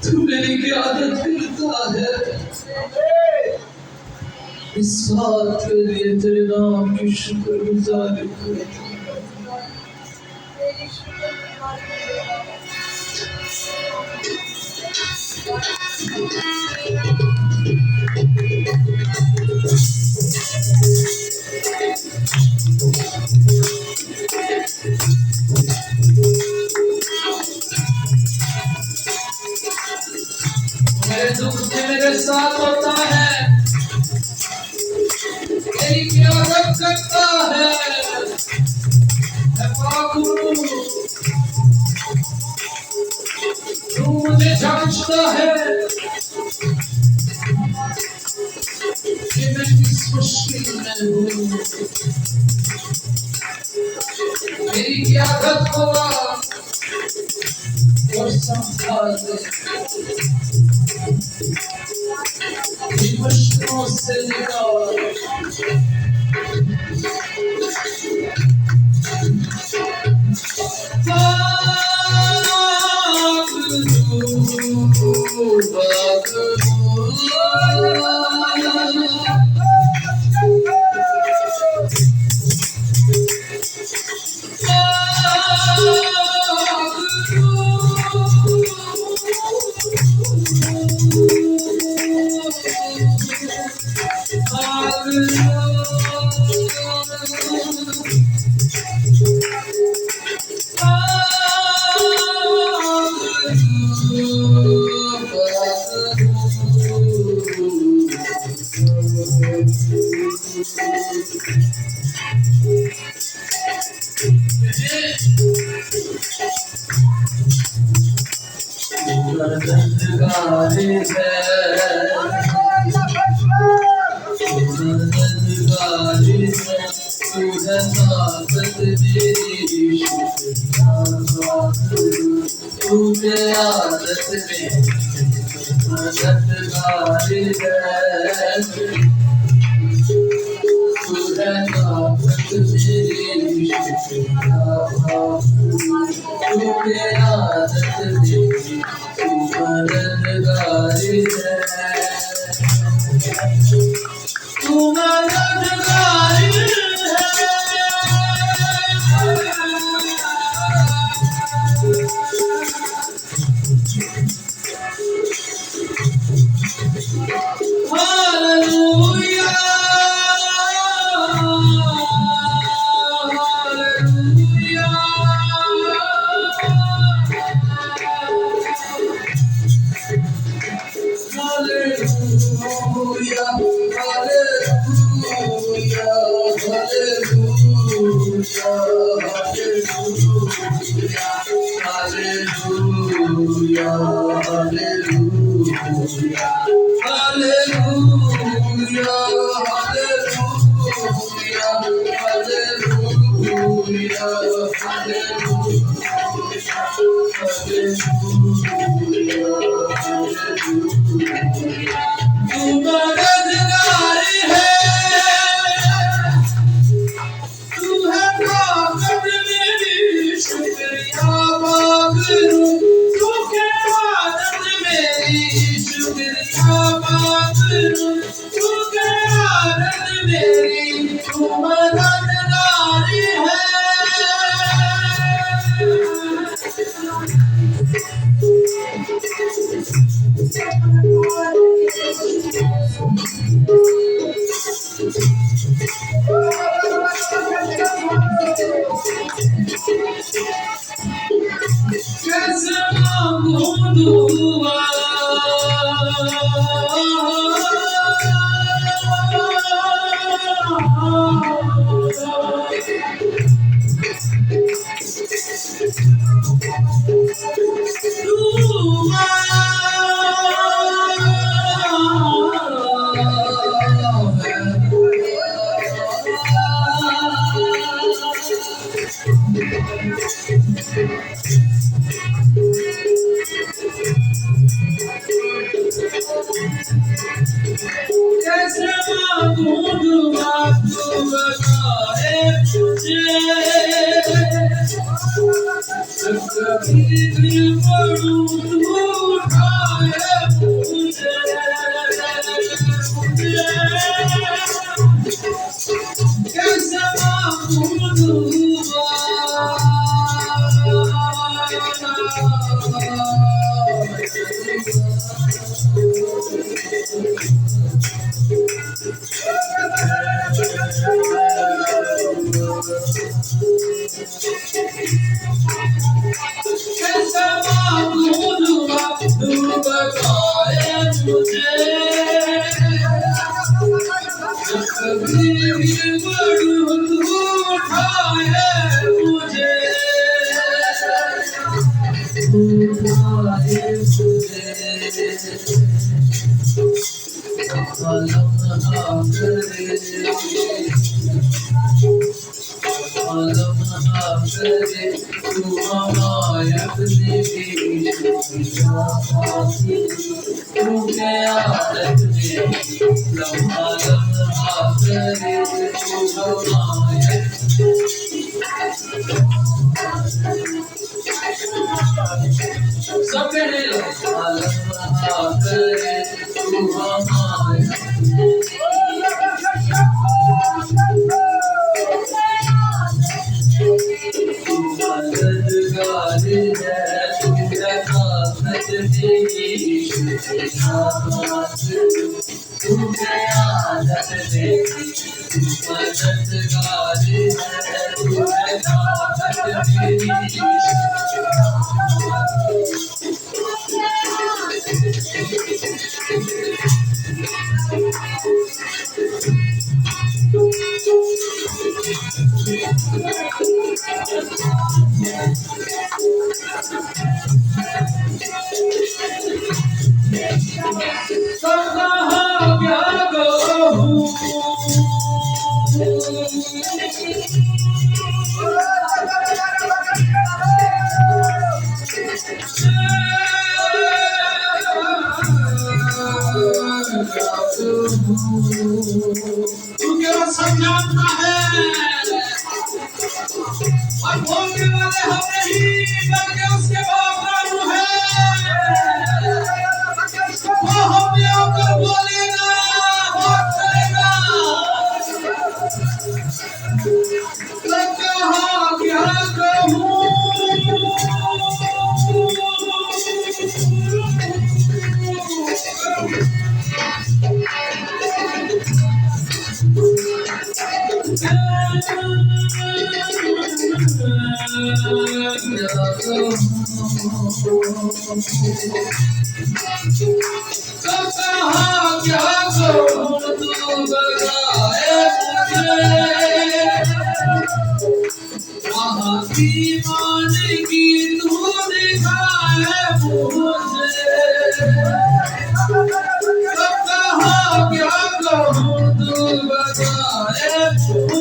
तू मेरी क्या आदत करता है, इस बात के लिए तेरे नाम की शुक्रगुजारी करता हूं। मेरे दुख में मेरे साथ होता है, मेरी क्या रब करता है, मैं पाक हूँ, तू मुझे जांचता है कि मैं किस मुश्किल में हूँ, मेरी क्या गलत हुआ और संभाल दे मुश्किलों से निकाल। कैसे मांगू दुआ कैसे मांगूं दुआ तू बताए मुझे कभी दिल पड़ूं तू उठाए मुझे कैसे मांगूं दुआ कैसे मांगूं दुआ तू बताए मुझे कभी भी पड़ूं तू उठाए मुझे उठाए मुझे कलम करे तू हमायत देवी तू के आदत में लम्हा लम्हा करे तू हमायत सब करे लम्हा लम्हा करे तू हमायत मददगार है तू रफ़ाक़त मेरी तू क़यादत मेरी मददगार है तू रफ़ाक़त मेरी तू केवल समझाता है और बोलने वाले हम नहीं बल्कि उसके बाप है वो हमें होकर बोलेगा बात करेगा मैं कहा क्या कहूँ क्या कहूँ तू बताए मुझे ईमान की तू दिखाए मुझे क्या कहूँ तू बताए मुझे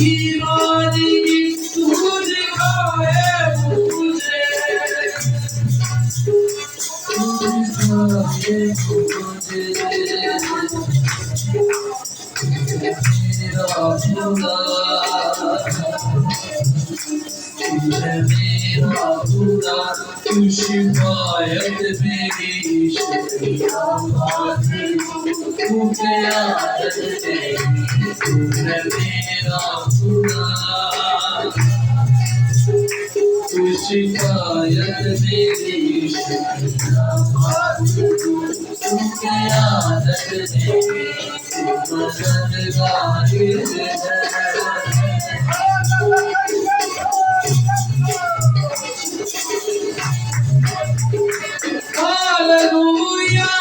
ईमान की तू दिखाए मुझे मेरा खुदा तू शिकायत मेरी तू क़यादत मेरी तू मेरा खुदा तू शिकायत मेरी तू क़यादत मेरी तू मददगार है Hallelujah.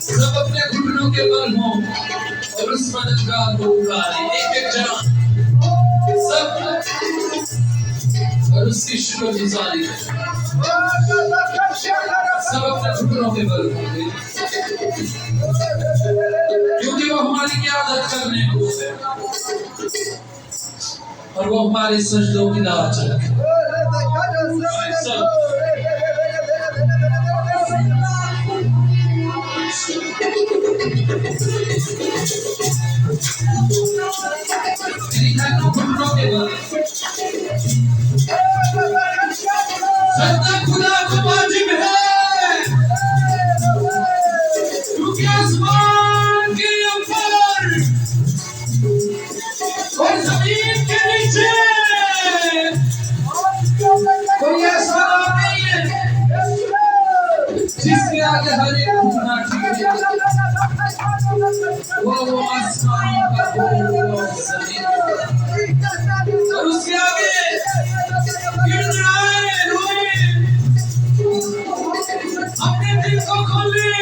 सब अपने घुटनों के बल हों और उस मददगार को पुकारें, एक एक जन सब और उसकी शुक्रगुजारी करें। सब अपने घुटनों के बल हों, क्योंकि वो हमारी आदत करने को है और वो हमारे सजदों की लाज रखे। सजदा खुदा को वाजिब है, क्योंकि आसमान के ऊपर और जमीन के नीचे कोई ऐसा नहीं है जिसके आगे हर एक घुटना टिके। वो आसमानों का वो जमीन और उसके आगे गिड़गिड़ाए रोए, अपने दिल को खोले,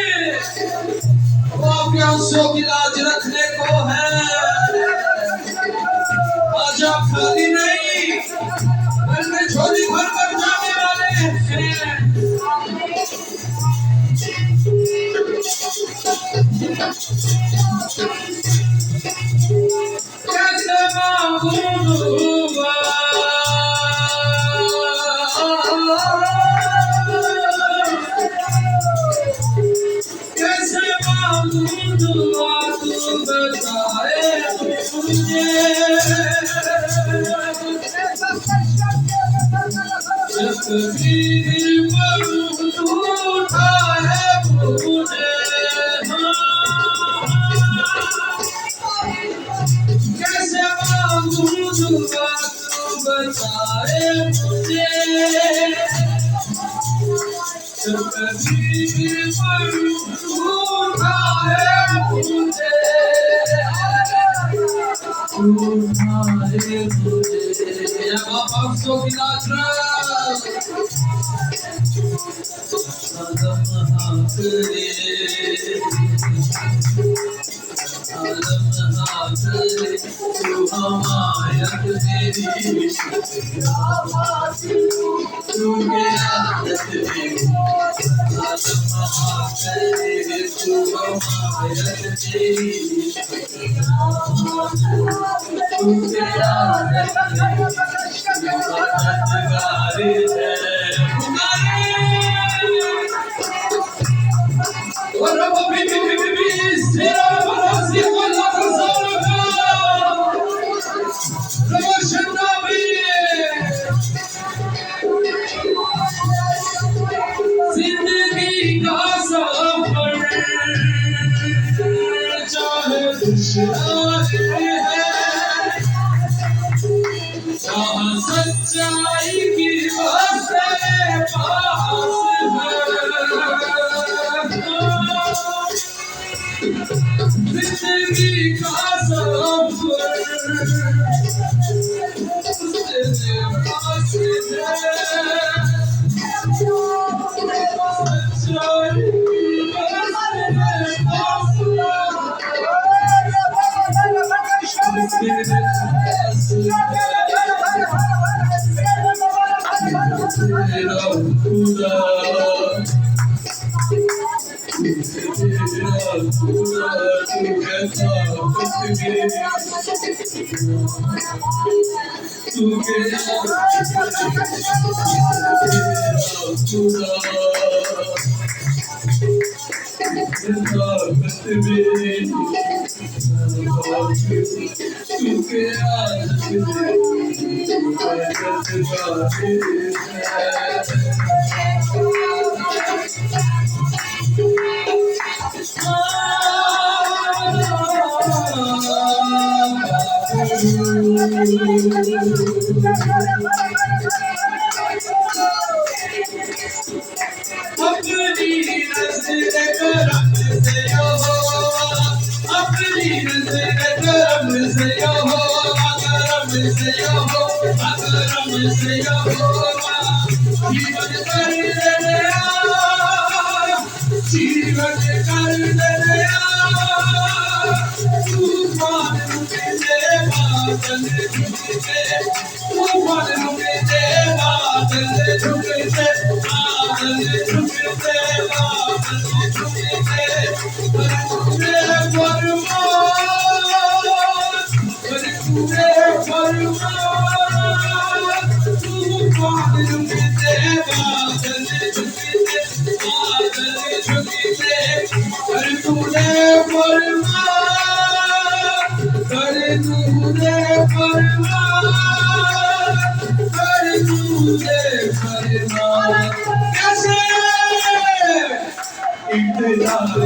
वो आपके आंसुओं की लाज रखने को है। आज आप खाली नहीं बल्कि झोली भर कर जाने वाले हैं। कैसे मांगूंगा कैसे मांगूंगा तू बताए मुझे, तकदीर पर उठा है मुझे। कैसे मांगूंगा तू बताए मुझे, तकदीर पर उठा है मुझे, उठा है मुझे। अब आप अफसों की लाज जिंदगी का सफर चाहे दुश्वार है, जहाँ सच्चाई की बातें पास है, जिंदगी का सफर तेरे पास है। से यहोवा जीवन कर दया, जीवन कर दया। तूफान रुके दे बादल झुके दे, तूफान रुके दे बादल झुके दे, बादल झुके दे, बादल झुके दे। पर तूने फरमान, तूफान रुके दे बादल झुके दे, बादल झुके दे। पर तूने फरमान, पर तूने फरमान, पर तूने फरमान। कैसे इंतजार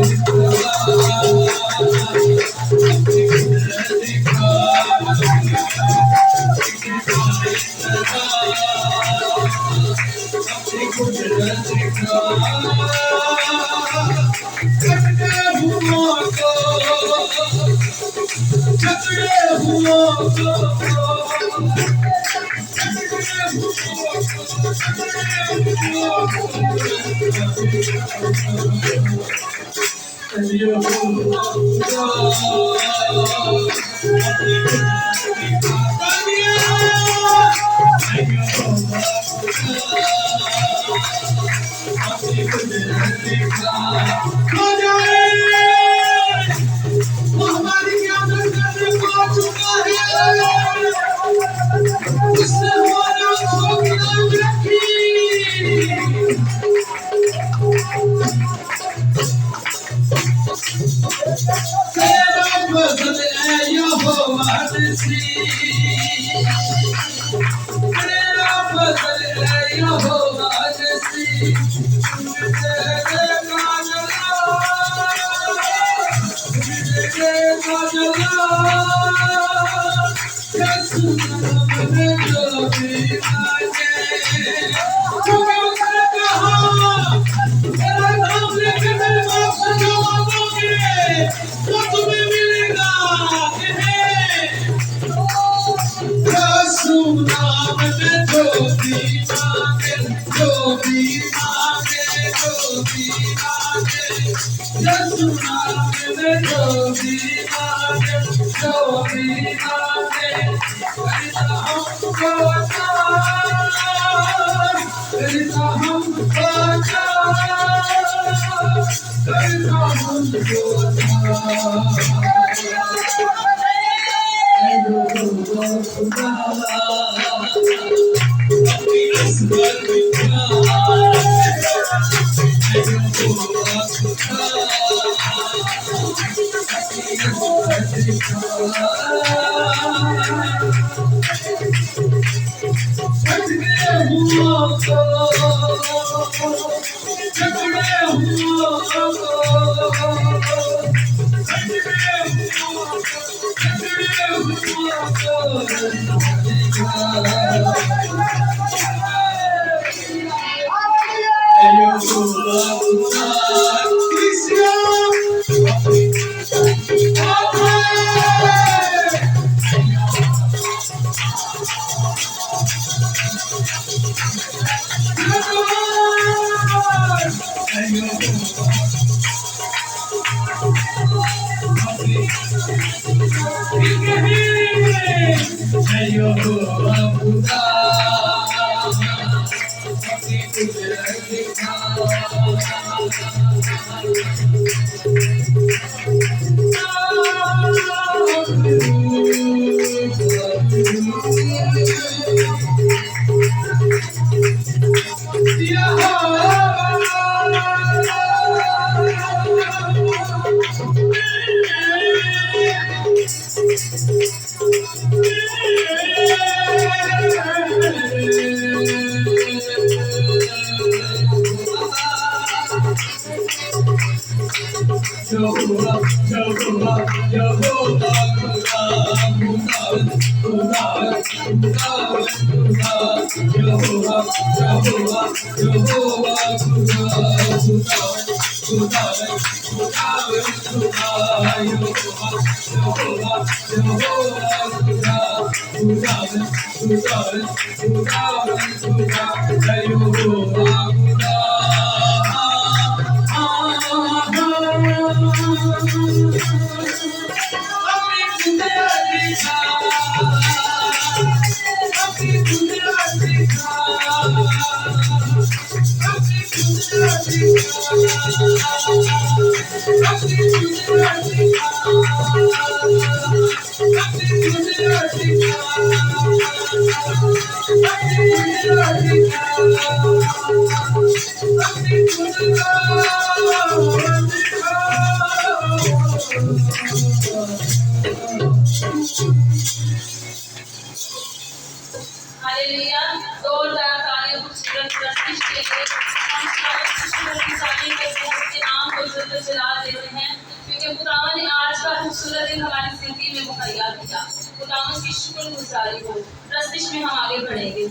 हालेलुया। जोरदार तालियां खूबसूरत प्रस्तुति के लिए हम खुदावंद की तारीफ करते हैं, उसके नाम को इज्जत जला देते हैं, क्योंकि खुदावंद ने आज का खूबसूरत दिन हमारी जिंदगी में मुहैया किया। खुदावंद की शुक्रगुजारी हो। प्रस्तुति में हम आगे बढ़ेंगे।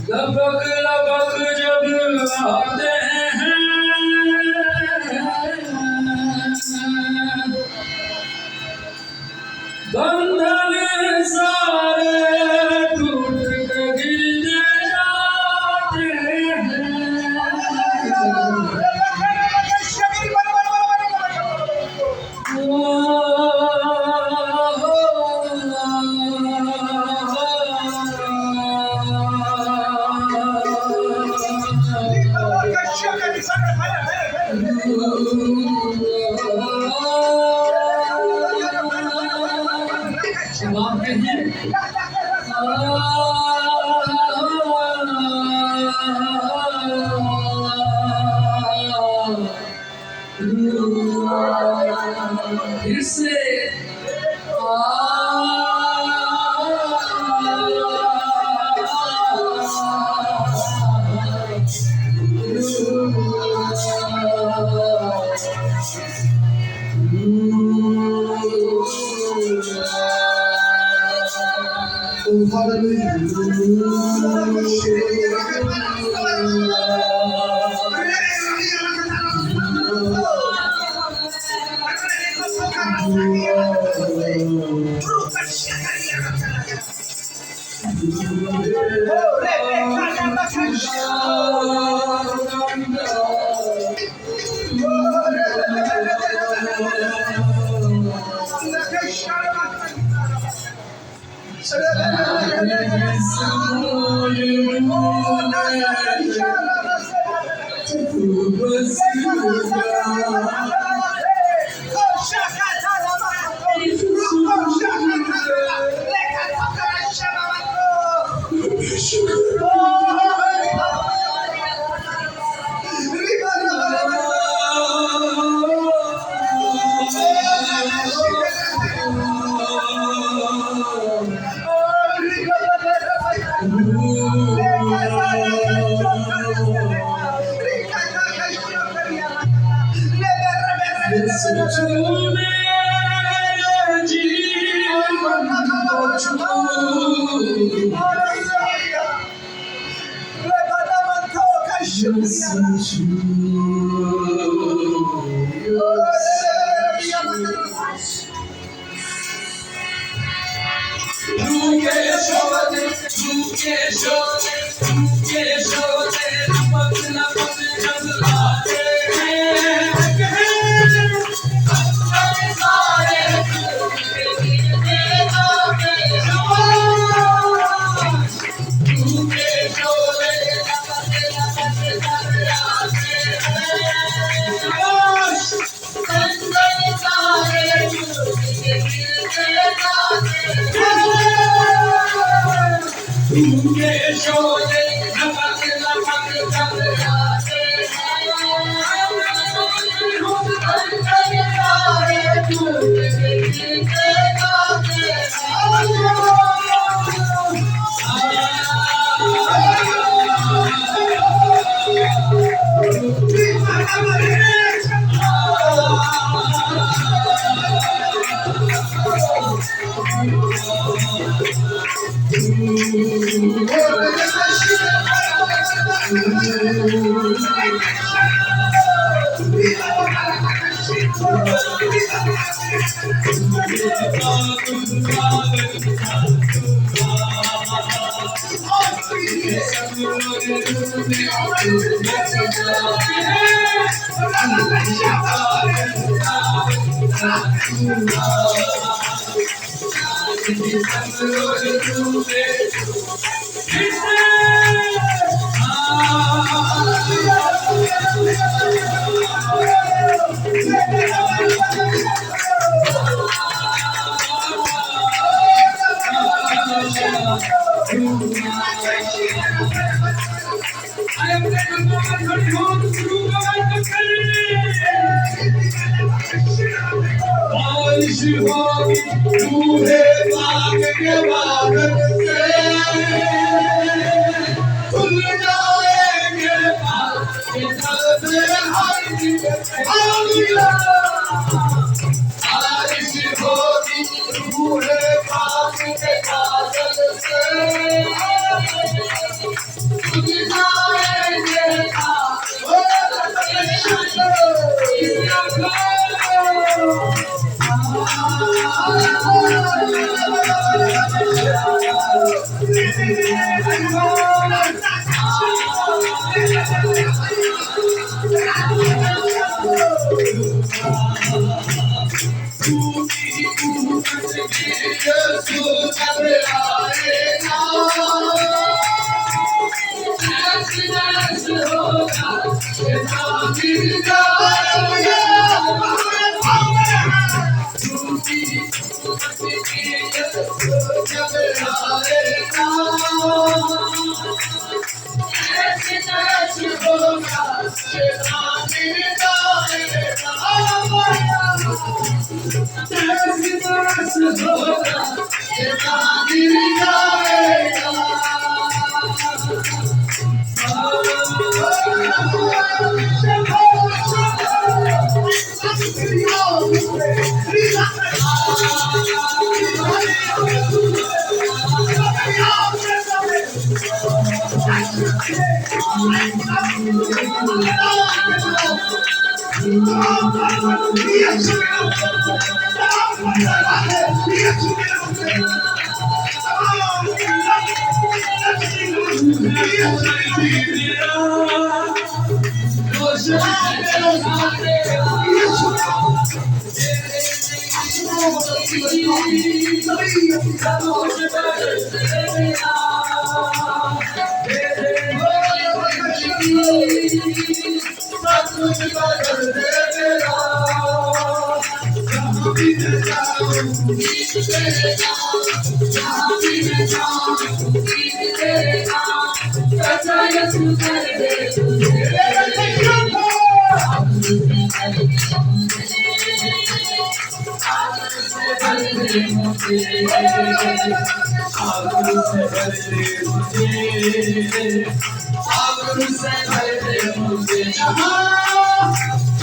लपक लपक जब आते हैं, बंधन सारे टूट के गिर जाते फिर से बारिश होगी तूने बाग के बादल से खुल जाएंगे बाग के दरवाजे बारिश होगी तूने बाग के बादल से खुल जाएंगे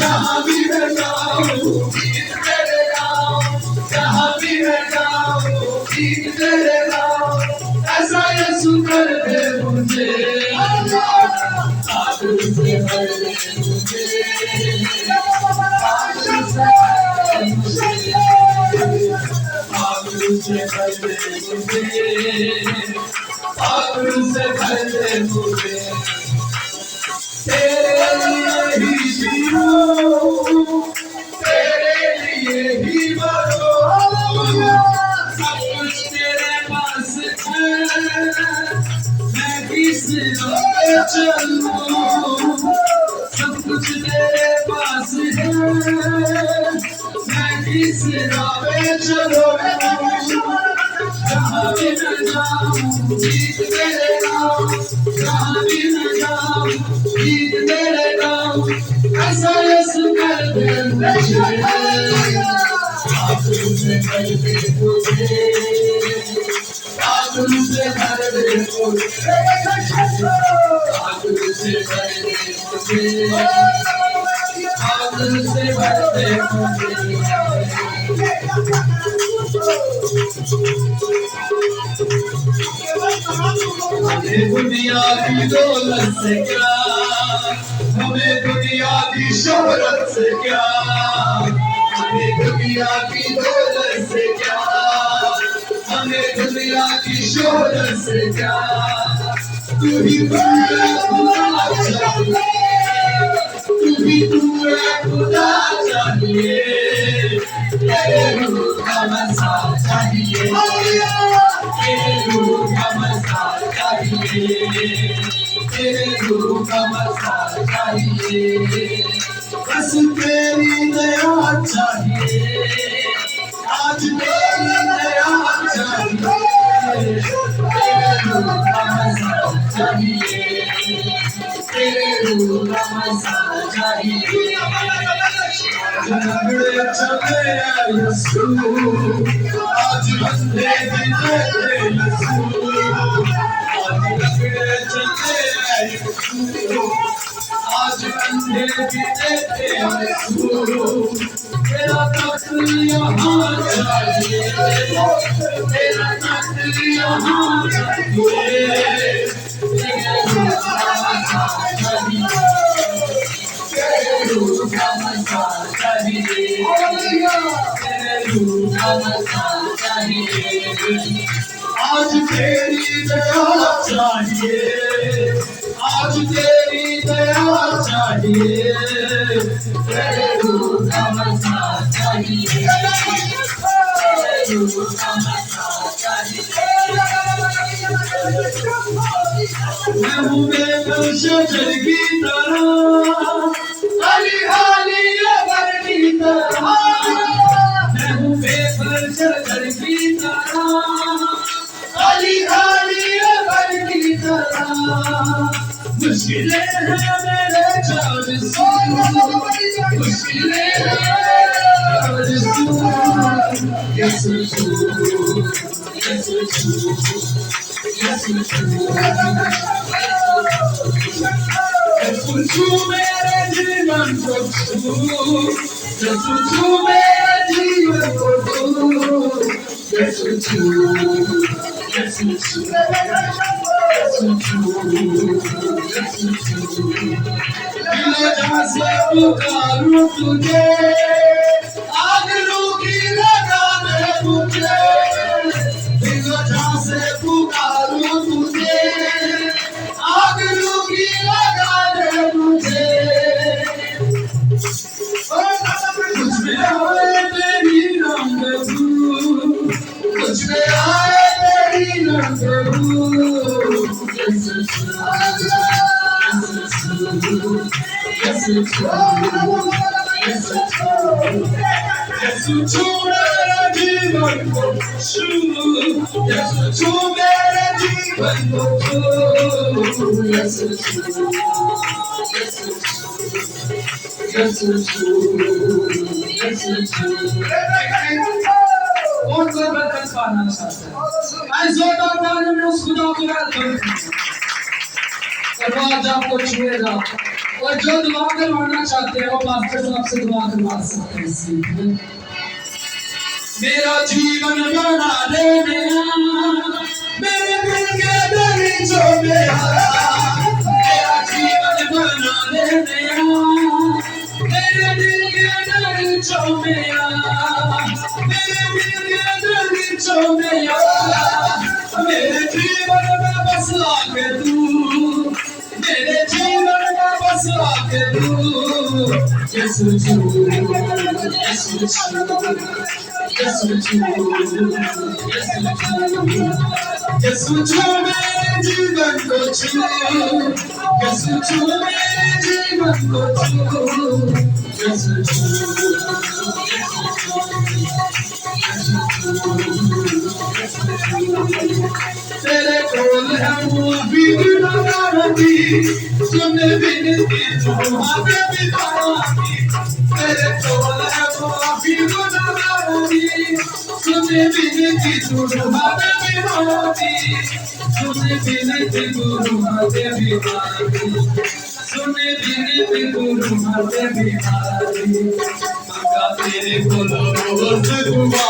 जहाँ भी मैं जाऊँ गीत तेरे नाम, जहाँ भी मैं जाऊँ गीत तेरे नाम, ऐसा यीशु कर दे मुझे, आगू से भर दे मुझे, आगू से भर दे मुझे, आगू से भर दे मुझे, तेरे लिए ही जीऊं, तेरे लिए ही मरूं, सब कुछ तेरे पास है, मैं किस राह पे चलूं, सब कुछ तेरे पास है, मैं किस राह पे चलूं, जहाँ भी मैं जाऊँ गीत तेरे नाम, जहाँ भी मैं जाऊँ गीत तेरे नाम, ऐसा यीशु कर दे मुझे, आगू से भर दे मुझे, आगू से भर दे मुझे, आगू से भर दे मुझे, आगू से भर दे मुझे। हमें दुनिया की दौलत से क्या, हमें दुनिया की शोहरत से क्या, हमें दुनिया की दौलत से हमें दुनिया की शोहरत से क्या, तू ही खुदा चाहिए, तू ही खुदा चाहिए, तेरे रूह का मज़ा चाहिए, तेरे रूह का मज़ा चाहिए, तेरे रूह का मज़ा चाहिए, बस तेरी दया चाहिए, आज तेरी दया चाहिए, तेरे रूह का मज़ा चाहिए, तेरे रूह का मज़ा चाहिए, झगड़े चले यीशु, आज बंदे भी देखे यीशु, आज झगड़े चले यीशु, आज बंदे भी देखे यीशु, तेरा तख्त यहाँ चाहिए, तेरा तख्त यहाँ चाहिए, तेरे रूह का मज़ा चाहिए, तेरे रूह का मज़ा चाहिए, तेरे रूह का मज़ा चाहिए, आज तेरी दया चाहिए, आज तेरी दया चाहिए, तेरे रूह का मज़ा चाहिए, तेरे रूह का मज़ा चाहिए, मैं हूँ बेबस शजर की तरह, हाली हाली अबर की तरह, मैं हूँ बेबस शजर की तरह, हाली हाली अबर की तरह, मुश्किलें हैं मेरे जानिसू, मुश्किलें हैं जानिसू, यीशु यीशु यीशु मेरे जीवन को छू, यीशु मेरे जीवन को छू, यीशु से पुकारूं तुझे, आग लूंगी लगा दे मुझे, से पुकारूं तुझे, आग लूंगी लगा दे मुझे, कुछ में आए तेरी रंगू, कुछ में आए तेरी रंगू, यीशु मेरे जीवन को छू, यीशु मेरे जीवन को छू, यीशु कौन सा बरकत पाना चाहता है? आइए जोरदार तालियों में उस खुदा को वेलकम करें। आज आपको छुएगा और जो दुआ करवाना चाहते हैं वो पास्टर साहब से दुआ करवा सकते हैं। मेरा जीवन बना ले मेरे दिल के दरीचों में, मेरा जीवन बना ले मेरे दिल के दरीचों में, मेरे दिल के दरीचों में, मेरे जीवन में बसा के तू, मेरे जीवन में बसा के तू, यीशु मेरे जीवन को छू, यीशु मेरे जीवन को छू, तेरे कोल है मुआफ़ी गुनाहगारी, सुन विनती तू हमें बिताई, तेरे कोल है मुआफ़ी गुनाहगारी, सुन विनती तू हमें बिताई, सुन विनती तू हमें बिताई, सुन विनती तू हमें बिताई, मंगा तेरे कोलो रोज़ दुआ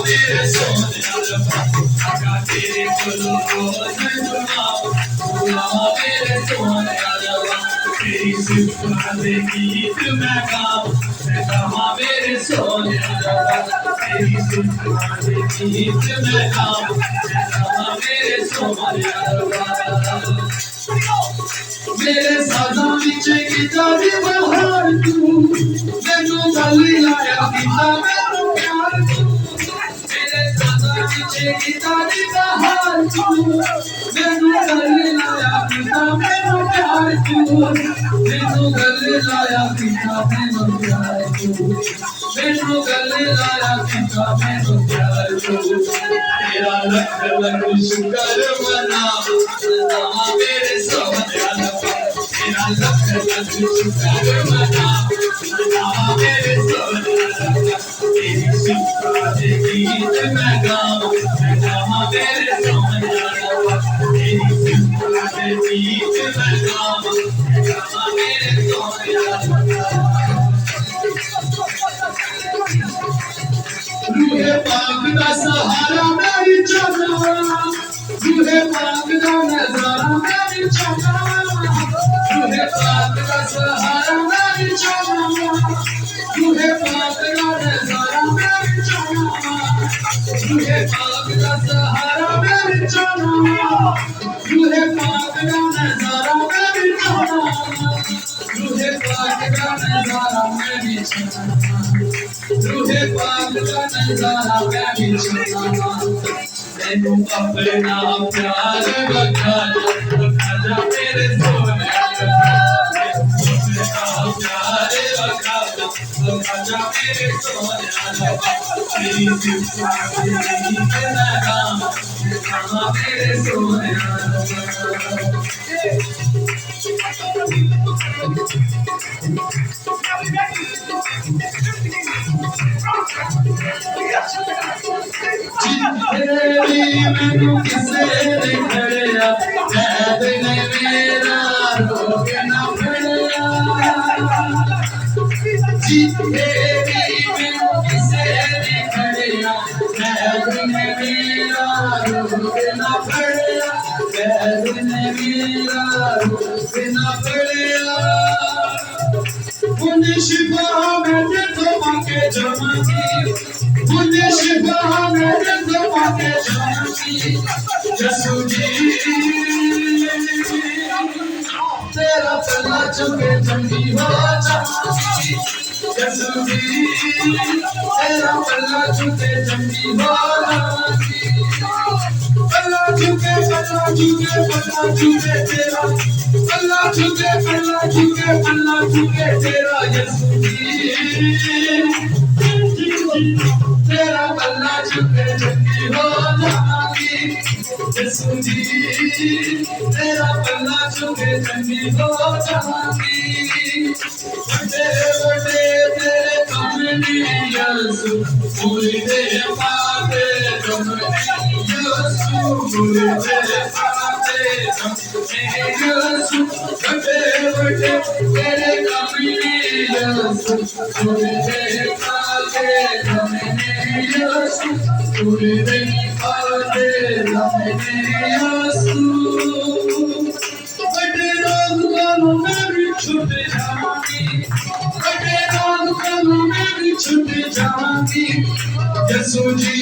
मेरे सोने अल्लाह, मंगा तेरे कोलो रोज़ दुआ मेरे सोने अल्लाह, तेरी सिफात गीत मैं गाऊं, मैं कहा मेरे सोने रब्बा। तेरी सिफात गीत मैं गाऊं, मैं कहा मेरे सोने रब्बा। मेरे साजा विच गिटार बहार तू, मैनू गली लाया गीता मैनू प्यार तू। मेरे साजा विच गिटार बहार तू, मैनू गली लाया गीता मैनू प्यार तू। मैनू गली लाया गीता मैनू प्यार तू। मैनू गली लाया गीता मैनू प्यार तू। तेरा लख लख शुक्र मना मेरे सोने रब्बा। तेरा लख लख शुक्र मना मेरे सोने रब्बा। तेरी सिफात गीत मैं गाऊं, मैं कहा मेरे सोने रब्बा। तेरी सिफात गीत मैं गाऊं, मैं कहा मेरे सोने रब्बा। रूहे पाक का सहारा मेरी जाना, रूहे पाक का नजारा मेरी जाना। रूहे पाक का सहारा मेरी जाना, रूहे पाक का नजारा मेरी जाना। रूहे पाक का सहारा मेरी जाना, रूहे पाक का नजारा मेरी जाना। रूहे पाक का नजारा मेरी जाना, रूहे पाक का नजारा मेरी जाना। मैनू अपना प्यार बता जा मेरे सोने रब्बा। मैनू अपना प्यार बता जा मेरे सोने रब्बा। तेरी सिफात गीत मैं गाऊं, मैं कहा मेरे सोने रब्बा। तेरी मैनू किसे ने खड़िया, ऐब ने मेरा रोक ना फड़िया। जी तेरी मैनू किसे ने खड़िया, ऐब ने मेरा रोक ना फड़िया। ऐब ने मेरा रोक ना फड़िया। मुझे शिफा में तो मांगे जमानी, मुझे शिफा में तो मांगे जमानी। यसू जी तेरा पल्ला चुके जंगी हो जाऊंगी। यसू जी तेरा पल्ला चुके जंगी हो जाऊंगी। पल्ला चुके पल्ला चुके पल्ला चुके तेरा, पल्ला चुके पल्ला चुके पल्ला चुके तेरा। यसू जी तेरा पल्ला चुके जंगी हो जाऊंगी। यसू जी तेरा पल्ला चुके जंगी हो जाऊंगी। बड़े बड़े तेरे काम नहीं यसू, पूरी दे पाते तुम यसू। पूरी दे पाते तुम यसू। बड़े बड़े तेरे काम नहीं यसू, पूरी दे पाते तुम यसू। पूरी दे पाते तुम यसू। बड़े रोग कानों में भी छूट जाऊंगी, बड़े रोग कानों में भी छूट जाऊंगी। यसू जी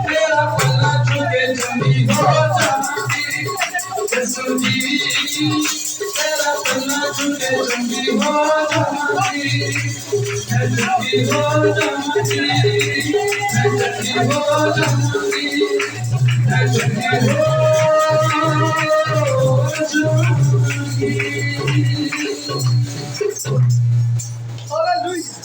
तेरा पल्ला चुके जंगी हो जाऊंगी। यसू जी तेरा पल्ला चुके जंगी हो जाऊंगी। मैं जंगी हो जाऊंगी, मैं जंगी हो जाऊंगी, मैं जंगी हो जाऊंगी।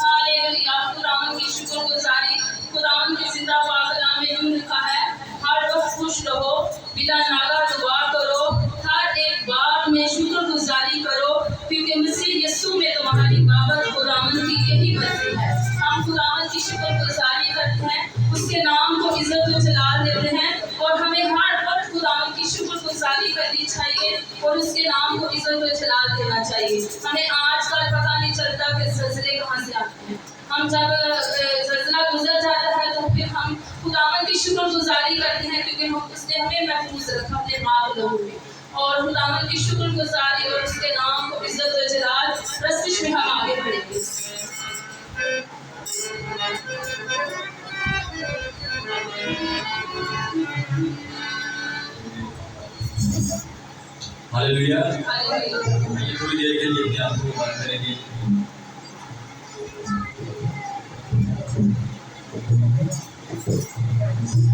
हालेलुया। खुदावन की शुक्रगुजारी, खुदावन के जिंदा पाक नाम में यूं लिखा है, हर वक्त खुश रहो, बिना नागा दुआ करो, हर एक बात में शुक्रगुजारी करो, क्योंकि मसीह यीशु में तुम्हारी बाबत खुदावन की यही मर्जी है। हम खुदावन की शुक्रगुजारी करते हैं, उसके नाम को इज्जत और जलाल देते हैं, और हमें हर वक्त खुदावन की शुक्रगुजारी करनी चाहिए और उसके नाम को इज्जत और जलाल देना चाहिए। हमें आजकल पता नहीं चलता कि ज़लज़ले कहाँ से आते हैं। हम जब ज़लज़ला गुजर जाता है तो फिर हम खुदावन की शुक्रगुजारी करते हैं, क्योंकि उसने हमें महफूज रखा अपने माँ बाप में। और खुदावंद की शुक्रगुजारी और उसके नाम को इज्जत और जलाल प्रस्तिश में हम आगे बढ़ेंगे। हालेलुया। थोड़ी देर के लिए क्या आपको बात करेंगे।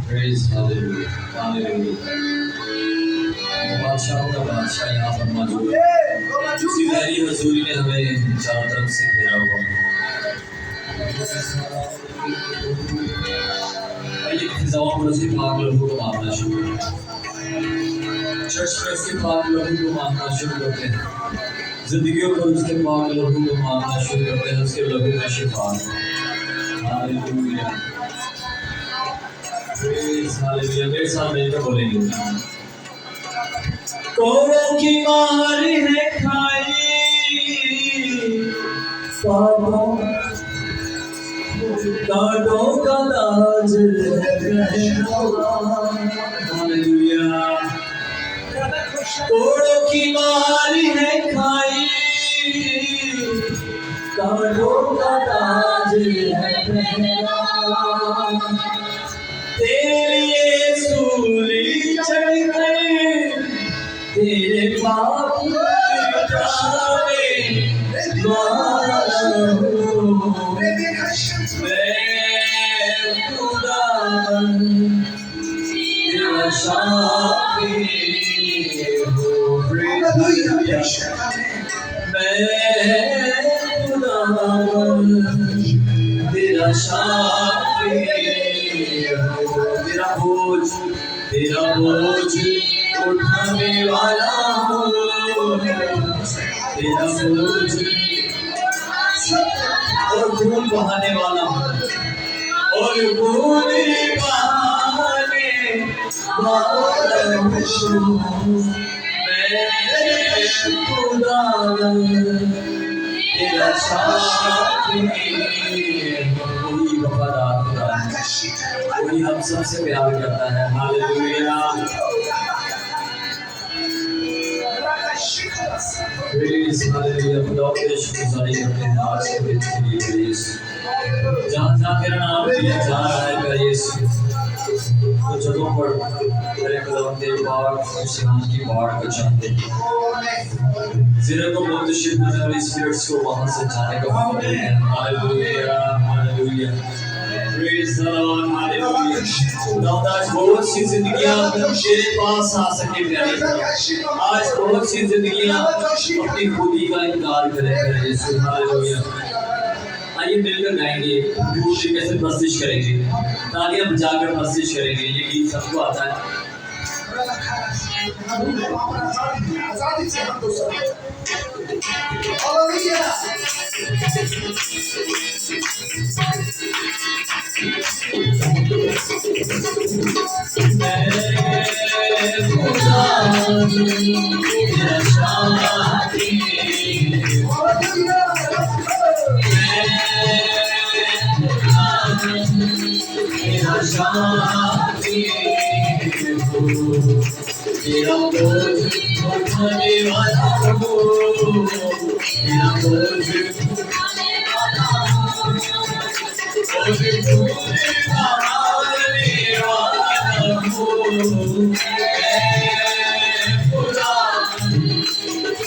Praise Hallelujah, Hallelujah। बादशाहों का बादशाह यहाँ पर मौजूद है। उसकी गहरी हजूरी ने हमें चारों तरफ से घेरा हुआ है। आइए फिजाओं पर उसके पाक लहू को मारना शुरू करें। चर्च में उसके पाक लहू को मारना शुरू करते हैं। जिंदगियों पर उसके पाक लहू को मारना शुरू करते हैं। उसके लहू में शिफा है। Hallelujah, praise hallelujah. मेरे साथ मिलकर बोलेंगे। कोड़ों की मार है खाई, पापों कांटों का ताज है पहना। हालेलुया। कोड़ों की मार है खाई, कांटों का ताज है पहना। तेरे लिए सूली चढ़ गए, तेरे पाप मिटाने वाला हूँ मैं। खुदावंद तेरा शाफी हूँ। मैं खुदावंद तेरा शाफी हूँ। तेरा बोझ उठाने वाला हूँ। तेरा बोझ और खून बहाने वाला हूँ। और खून बहाने वाला हूँ मैं। खुदावंद तेरा शाफी हूँ। वफादार खुदा वही हम सबसे प्यार करता है। Hallelujah, praise hallelujah. खुदा के शुक्रगुजारी करते हैं आज के दिन के लिए। यीशु जहाँ जहाँ तेरा नाम लिया जा रहा है मेरा यीशु, तो जगहों पर तेरे खुदावंद तेरे बाग विश्राम की बाढ़ को चाहते हैं। ज़िरे को मुंतशिर करने वाली स्पिरिट्स को वहाँ से जाने का हुक्म देते हैं। Hallelujah, hallelujah, praise the Lord, hallelujah. खुदावंद आज बहुत सी जिंदगियाँ तेरे पास आ सके प्यारे। आज बहुत सी जिंदगियाँ अपनी खुदी का इनकार करें यीशु। हालेलुया। आइए मिलकर गाएंगे, दूर कैसे प्रस्तिश करेंगे, तालियां बजाकर प्रस्तिश करेंगे। ये गीत सबको आता है। तेरा बोझ उठाने वाला हूँ। तेरा बोझ उठाने वाला हूँ। और खून बहाने वाला हूँ मैं। खुदावंद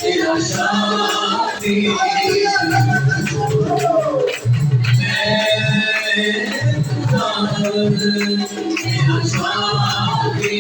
तेरा शाफी हूँ मैं। खुदावंद तेरा शाफी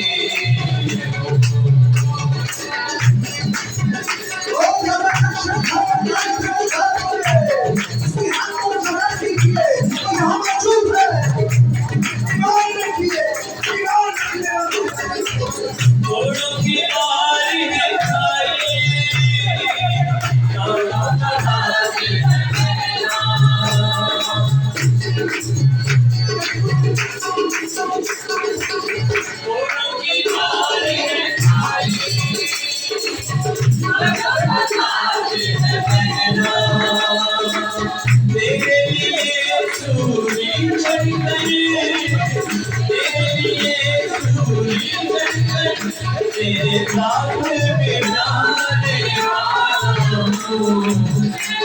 तेरे बाप बिठाने वाला हूँ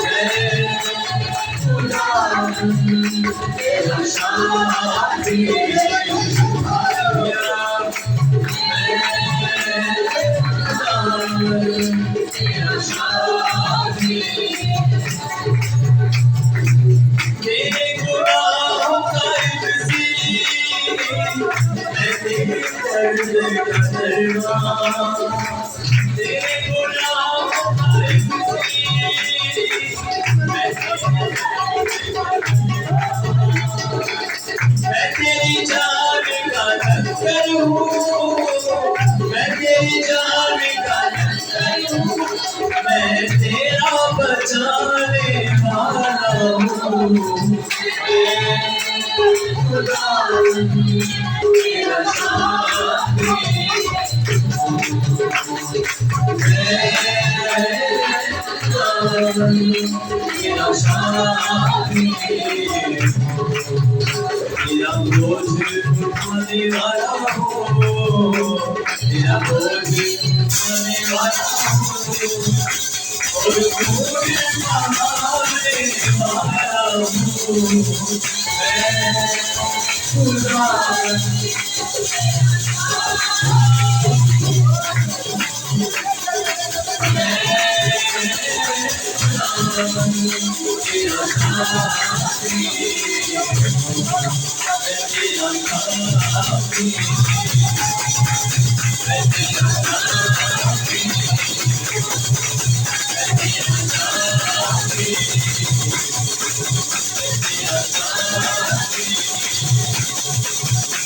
मैं खुदा तेरा शादी तेरा शादी तेरे गुनाहों का मैं तेरे दर्द का दरबार तेरे गुनाहों का मैं तेरी जान का लश्कर हूँ मैं तेरी जान का लश्कर हूँ मैं तेरा बचाने वाला हूँ खुदा तेरा शादी तेरा शादी तेरा बोझ उठाने वाला हो तेरा बोझ उठाने वाला हो और पूरे महाने वाला हूँ मैं खुदा तेरा शादी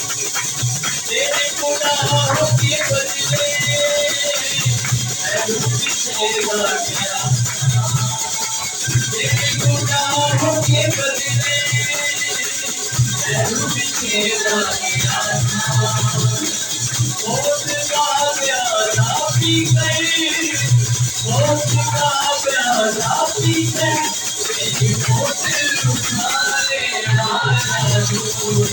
तेरे गुनाहों के बदले तेरे गुनाहों के बदले मौत का प्याला पी गई मौत का प्याला पी गई तेरी मौत उठाने वाला हूँ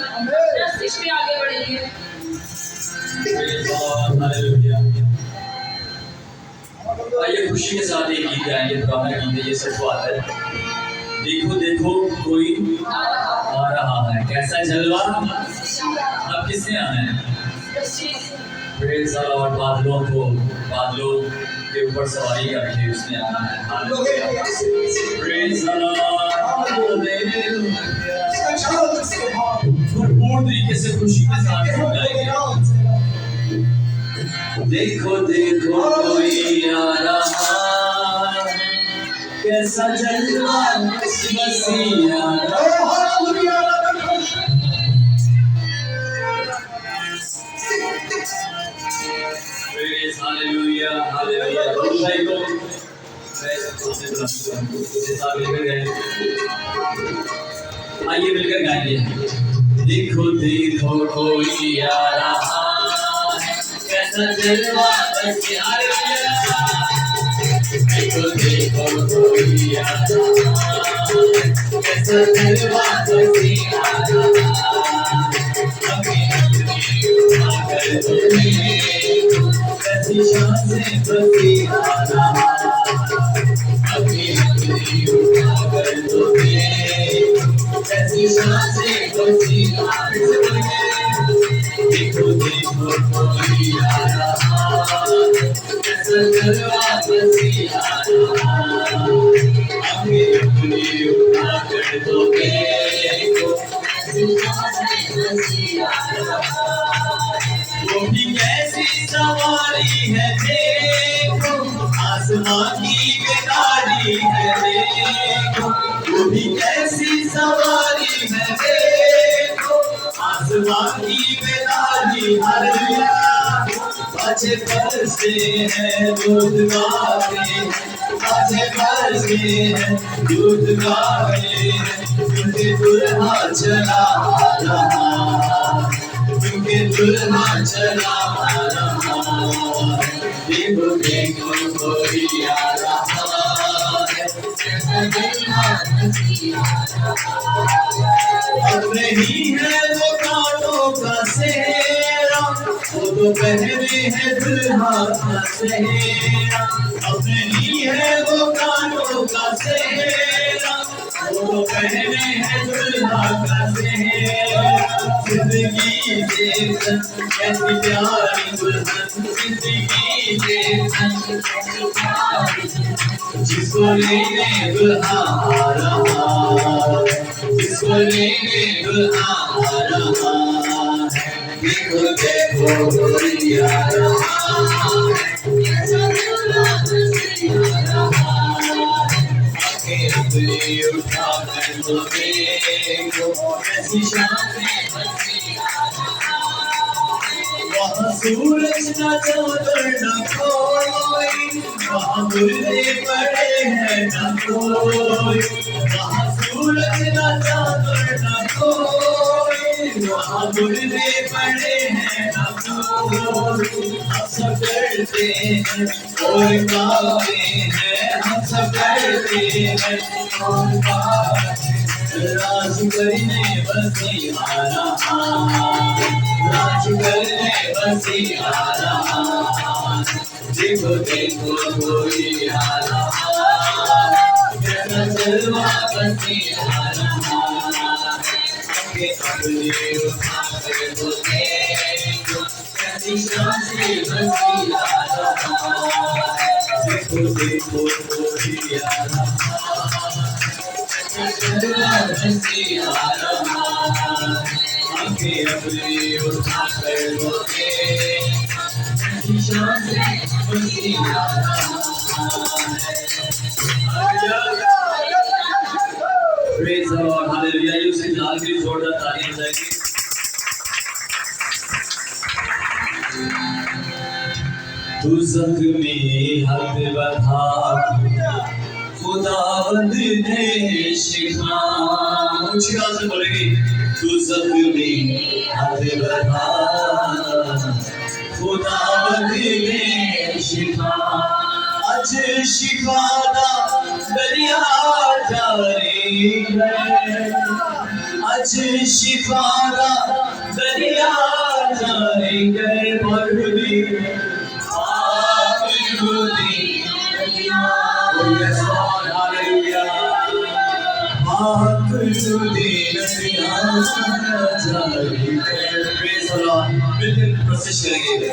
आगे बढ़ेंगे। आइए खुशी के साथ एक गीत गाएंगे पुराना गीत है ये सच बात है देखो देखो कोई आ रहा है कैसा जलवा अब किसने आना है प्रेज़ द लॉर्ड बादलों के ऊपर सवारी करके उसने आना है प्रेज़ द लॉर्ड भरपूर तरीके से खुशी के साथ गाएंगे देखो देखो कोई आ रहा कैसा जलवा मसीहा हालेलुया हालेलुया भाई को आइए मिलकर गाएंगे देखो देखो कोई आ रहा कैसा जलवा मसीहा देखो देखो कोई आ रहा कैसा जलवा मसीहा कैसी शान से मसीहा कैसी शान से मसीहा देखो देखो कोई आ रहा कैसा जलवा मसीहा हमें अपनी उठा कर दो देखो कैसी शान से मसीहा वो भी कैसी सवारी है देखो आसमां की गाड़ी सवारी है देखो, वो भी कैसी सवारी है देखो, आसमान की बेदारी हालेलुया। बाजे बरसे हैं दूध गाते, बाजे बरसे हैं दूध गाते, क्योंकि दुल्हा चला रहा, क्योंकि दुल्हा चला रहा, देखो देखो कोई आ रहा है, अब नहीं है वो कांटों का सेहरा, वो तो पहने है दुल्हा का सेहरा, अब नहीं है वो कांटों का सेहरा, वो तो पहने है दुल्हा का सेहरा। जिंदगी देखन कैसी प्यारी दुल्हन, जिंदगी देखन कैसी प्यारी, जिसको लेने दुल्हा आ रहा है, जिसको लेने दुल्हा आ रहा है, देखो देखो कोई आ रहा है, आंखें अपनी उठा कर तो देखो कैसी शान है, वहाँ सूरज न चांद न कोई, वहाँ मुर्दे पड़े हैं न कोई, वहाँ सूरज न चांद न कोई, वहाँ मुर्दे पड़े हैं न कोई। हम सब डरते हैं और कांपते हैं, हम सब डरते हैं और कांपते हैं, राज करने बसी आ रहा, राज करने बसी आ रहा, देखो देखो कोई आ रहा, कैसा जलवा बसी आ रहा, आंखें अपनी उठा कर तो देखो कैसी शान से बसी आ रहा, देखो देखो कोई आ रहा, बसी आ रहा, आंखें अपनी उठा कर तो देखो कैसी शान से बसी आ रहा। Praise the Lord, hallelujah. You see, आखिरी जोरदार तालियां जाएगी। तू ज़ख्मी हद बता, खुदावंद ने शिफा, ऊंची आवाज़ से बोलेगी, तू ज़ख्मी हद बता, खुदावंद ने शिफा, आज शिफा दा दरिया जारी है, आज शिफा दा दरिया जारी है, मरहबी आखिरी oh yes Lord, hallelujah, आखिरी दरिया जारी है। Praise the Lord, मिलकर प्रस्तुत करेंगे।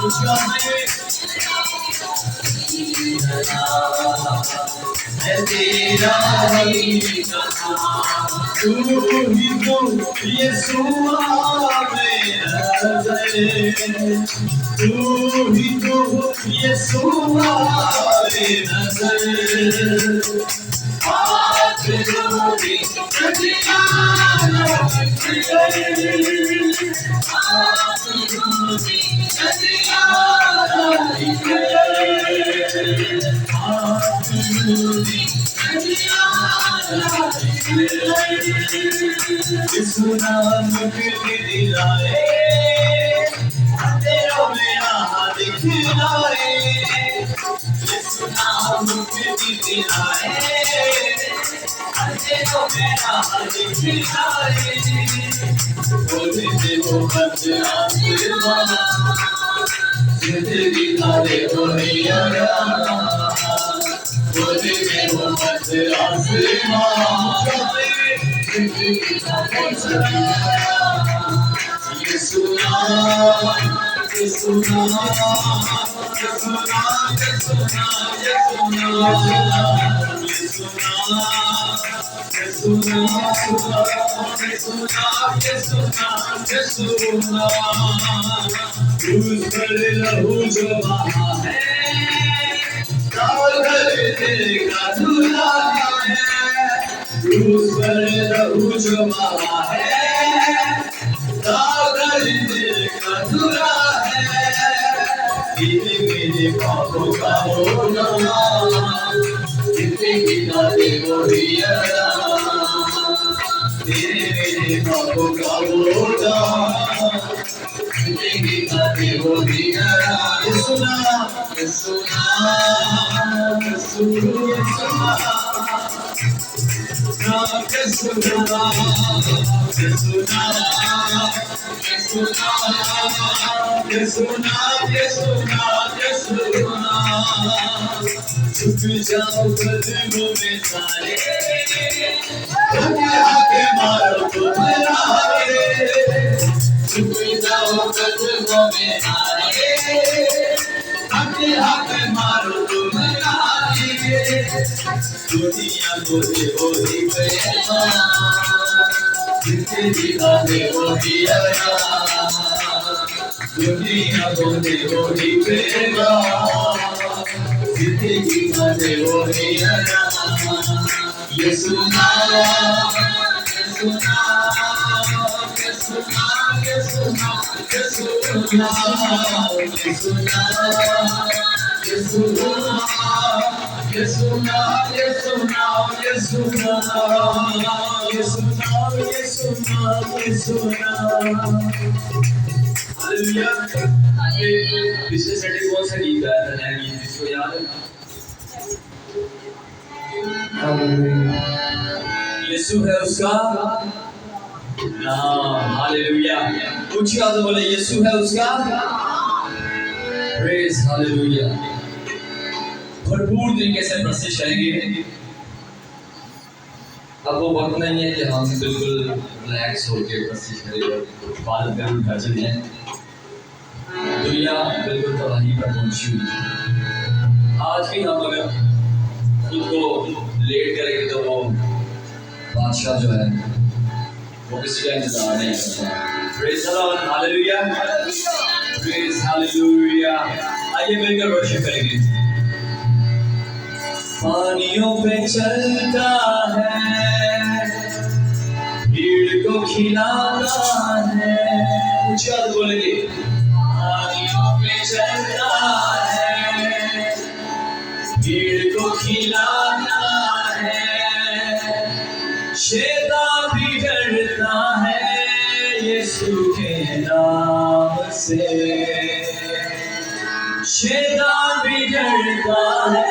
उसका मैं तेरा ही तू ही तो यीशुआ मेरा नज़र तू ही तो यीशुआ मेरा नज़र हाथ जोड़ी कटिया नाम के दिलाए तेरा मेरा दिखलाए नाम के दिलाए तेरा मेरा दिखलाए बोले वो बदनाम जिंदगी तारे बोलिया बोले वो बदनाम लहू जो बहा है लहू जो बहा है अधूरा है मेरे पापों का होना जिंदगी का देवरिया मेरे पापों का होना जिंदगी का देवरिया सुना सुना छुप जाओ कदमों में सारे आके मारो तुम्हारे छुप जाओ कदमों में सारे आके मारो तुम्हारे दुनिया को देखो जिंदगी का देखो दुनिया को देखो जिंदगी का देखो ये सुना सुना सुना सुना सुना सुना पिछले संडे कौन सा गीत गाया था नया गीत जिसको याद है? यीशु है उसका नाम। हालेलुया। ऊंची आवाज़ में बोले यीशु है उसका। Praise hallelujah. भरपूर तरीके से प्रस्तुत करेंगे। अब वो वक्त नहीं है कि हम बिल्कुल रिलैक्स होकर प्रस्तुत करेंगे। इबादत में घर चले जाएं। दुनिया बिल्कुल तबाही पर पहुंची हुई है। आज भी हम अगर खुद को लेट करेंगे तो वो बादशाह जो है वो किसी का इंतजार नहीं करता। Praise the Lord. Hallelujah. Praise hallelujah. आइए मिलकर वर्शिप करेंगे। पानियों पे चलता है, भीड़ को खिलाता है। ऊंचा बोलेंगे। पानियों पे चलता है, भीड़ को खिलाता है। शैतान भी डरता है यीशु के नाम से। शैतान भी डरता है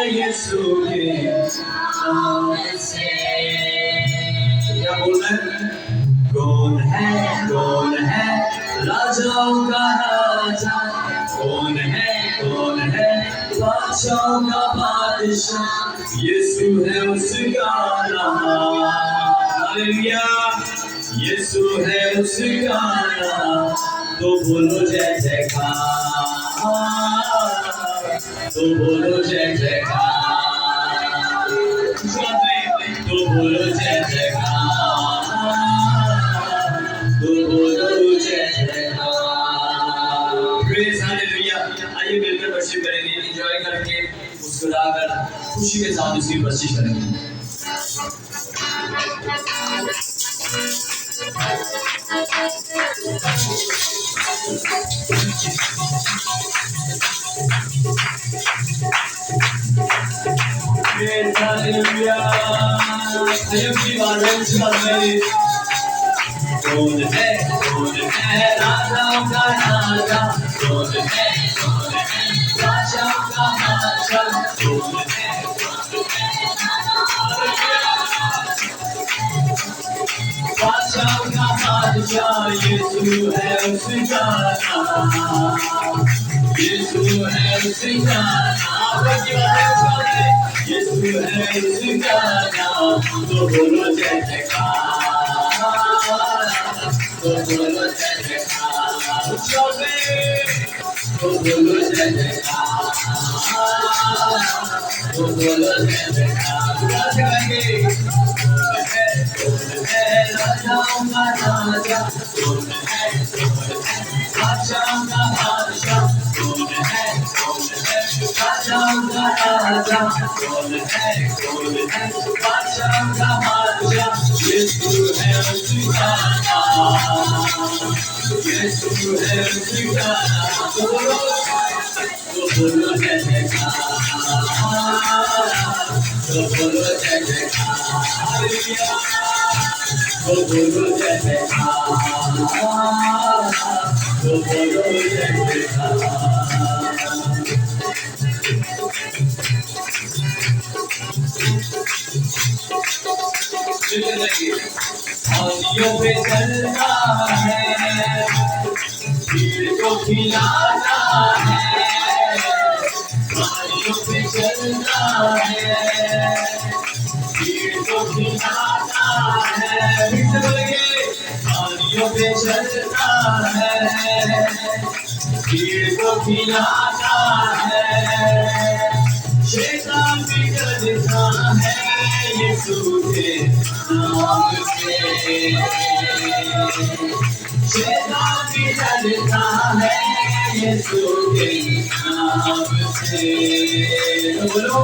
यीशु के नाम से। क्या बोल रहे हैं? कौन है राजाओं का राजा? कौन है बादशाहों का बादशाह? यीशु है उसका नाम। हालेलुया। यीशु है उसका नाम, तो बोलो जय जयकार, तो बोलो जय जयकार, तो बोलो जय जयकार, तो बोलो जय जयकार। Praise hallelujah. आइए मिलकर वर्शिप करेंगे, एंजॉय करके, मुस्कुराकर, खुशी के साथ उसकी वर्शिप करेंगे। Praise Hallelujah. आइए अपनी बातें सुनाते। कौन है राजाओं का राजा, कौन है बादशाहों का बादशाह, कौन है बादशाहों का बादशाह, यीशु है उसका नाम, यीशु है उसका नाम, यीशु है उसका नाम, तो बोलो जय जयकार, तो बोलो जय जयकार, तो बोलो जय जयकार, तो बोलो जय जयकार। राजाओं का राजा, कौन है बादशाहों का बादशाह, कौन है राजाओं का राजा, कौन है बादशाहों का बादशाह, यीशु है उसका नाम, यीशु है उसका नाम, तो बोलो जय जयकार, तो बोलो जय जयकार, हालेलुया, तो बोलो जय जयकार, तो बोलो जय जयकार। आंधियों पे चलता है, भीड़ को खिलाता है, आंधियों पे चलता है, भीड़ को खिलाता है, आंधियों पे चलता है, भीड़ को खिलाता है, शैतान भी डरता है यीशु के नाम से, शैतान भी डरता है यीशु के नाम से। बोलो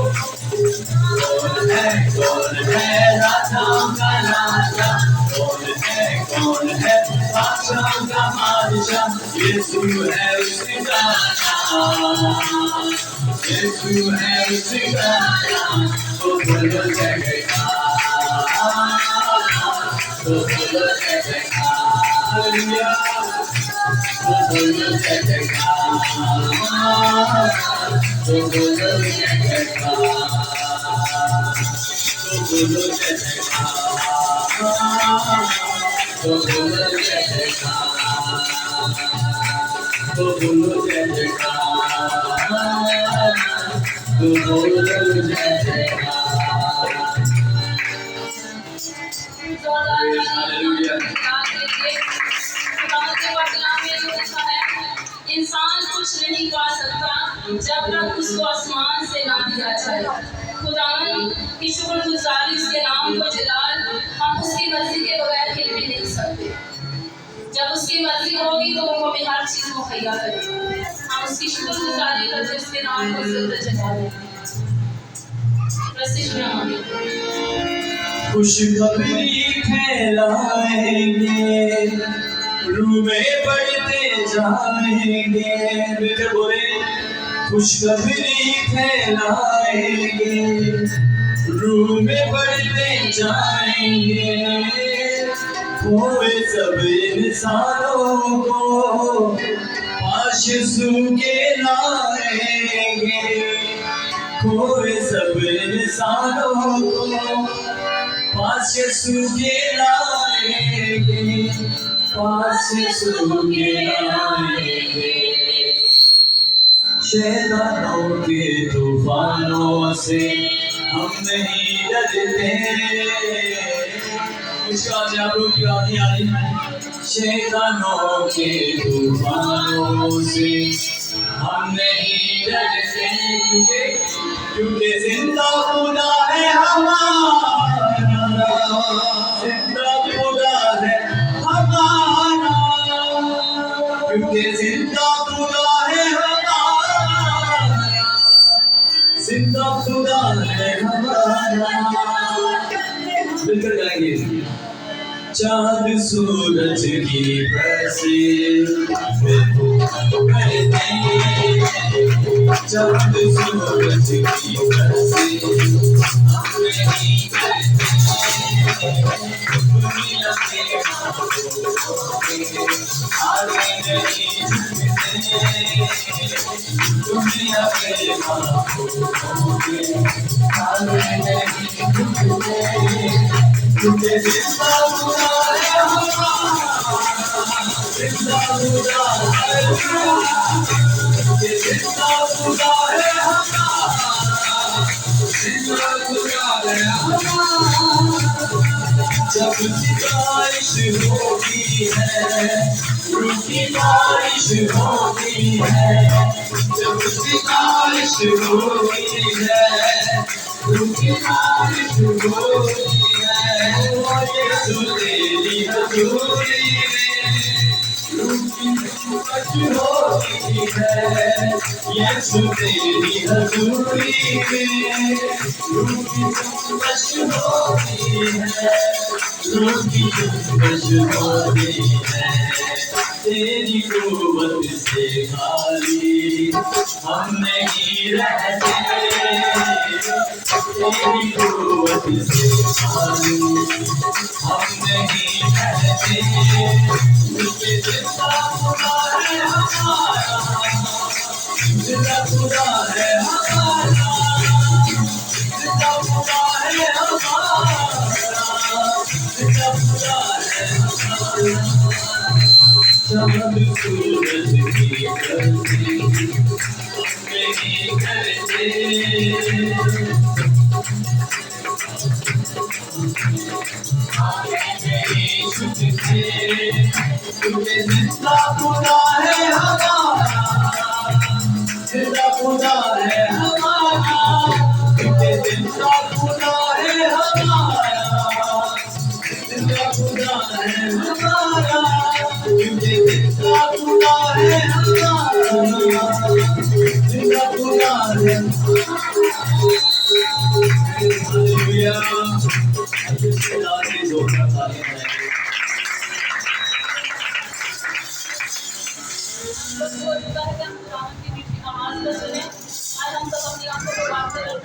कौन है राजाओं का राजा, कौन है बादशाहों का बादशाह, यीशु है उसका नाम, यीशु है उसका नाम, तो बोलो जय जयकार, तो बोलो जय जयकार, हालेलुया, तो बोलो जय जयकार, तो बोलो जय जयकार, तो बोलो जय जयकार, तो बोलो जय जयकार, तो बोलो जय जयकार, तो बोलो जय जयकार। इंसान कुछ नहीं पा सकता जब तक उसको आसमान से ना दिया जाए। खुदावन की शुक्रगुजारी, उसके नाम को जलाल, हम उसकी मर्जी के बगैर हिल भी नहीं सकते। जब उसकी मर्जी होगी तो वो हमें हर चीज मुहैया करेगा। हम उसकी शुक्रगुजारी करते उसके नाम को जिंदा जलालें। खुशखबरी फैलाएंगे, रूमें बढ़ते जाएंगे, मिलकर बोले खुशखबरी फैलाएंगे, रूमें बढ़ते जाएंगे, खोए सब इंसानों को पास यीशु के लाएंगे, खोए सब इंसानों को पास यीशु के लाएंगे, पास यीशु के लाएंगे। शैतानों के तूफानों से हम नहीं डरते, मुझे आज आप लोग की रानी आ रही है। शैतानों के तूफानों से हम नहीं डरते, क्योंकि जिंदा खुदा है हमारा, जिंदा खुदा है हमारा, क्योंकि जिंदा खुदा है हमारा, जिंदा खुदा है हमारा। मिलकर गाएंगे। चाँद सूरज की बरसे चाँद सूरज की बरसे दुनिया क्योंकि जिंदा खुदा है हमारा, जिंदा खुदा है हमारा, क्योंकि जिंदा खुदा है हमारा, जिंदा खुदा है हमारा। जब बारिश होती है, रूह की बारिश होती है, जब बारिश होती है, रूह की बारिश होती है, यीशु तेरी हजूरी में रूह की बारिश होती है, यीशु तेरी हजूरी में रूह की बारिश होती है, रूह की बारिश होती है। तेरी कुव्वत से खाली हम नहीं रहते, तेरी कुव्वत से खाली हम नहीं रहते, क्योंकि जिंदा खुदा है हमारा, जिंदा खुदा है हमारा, जिंदा खुदा है हमारा, जिंदा खुदा है हमारा। चाँद सूरज की बरसे नहीं करते, नहीं छुपते, क्योंकि जिंदा खुदा है हमारा, जिंदा खुदा है हमारा, क्योंकि जिंदा खुदा है हमारा, जिंदा खुदा है हमारा, क्योंकि जिंदा खुदा है हमारा, जिंदा खुदा है। हालेलुया। आवाज को सुने। आज हम सब अपनी आंखों को बात करेंगे।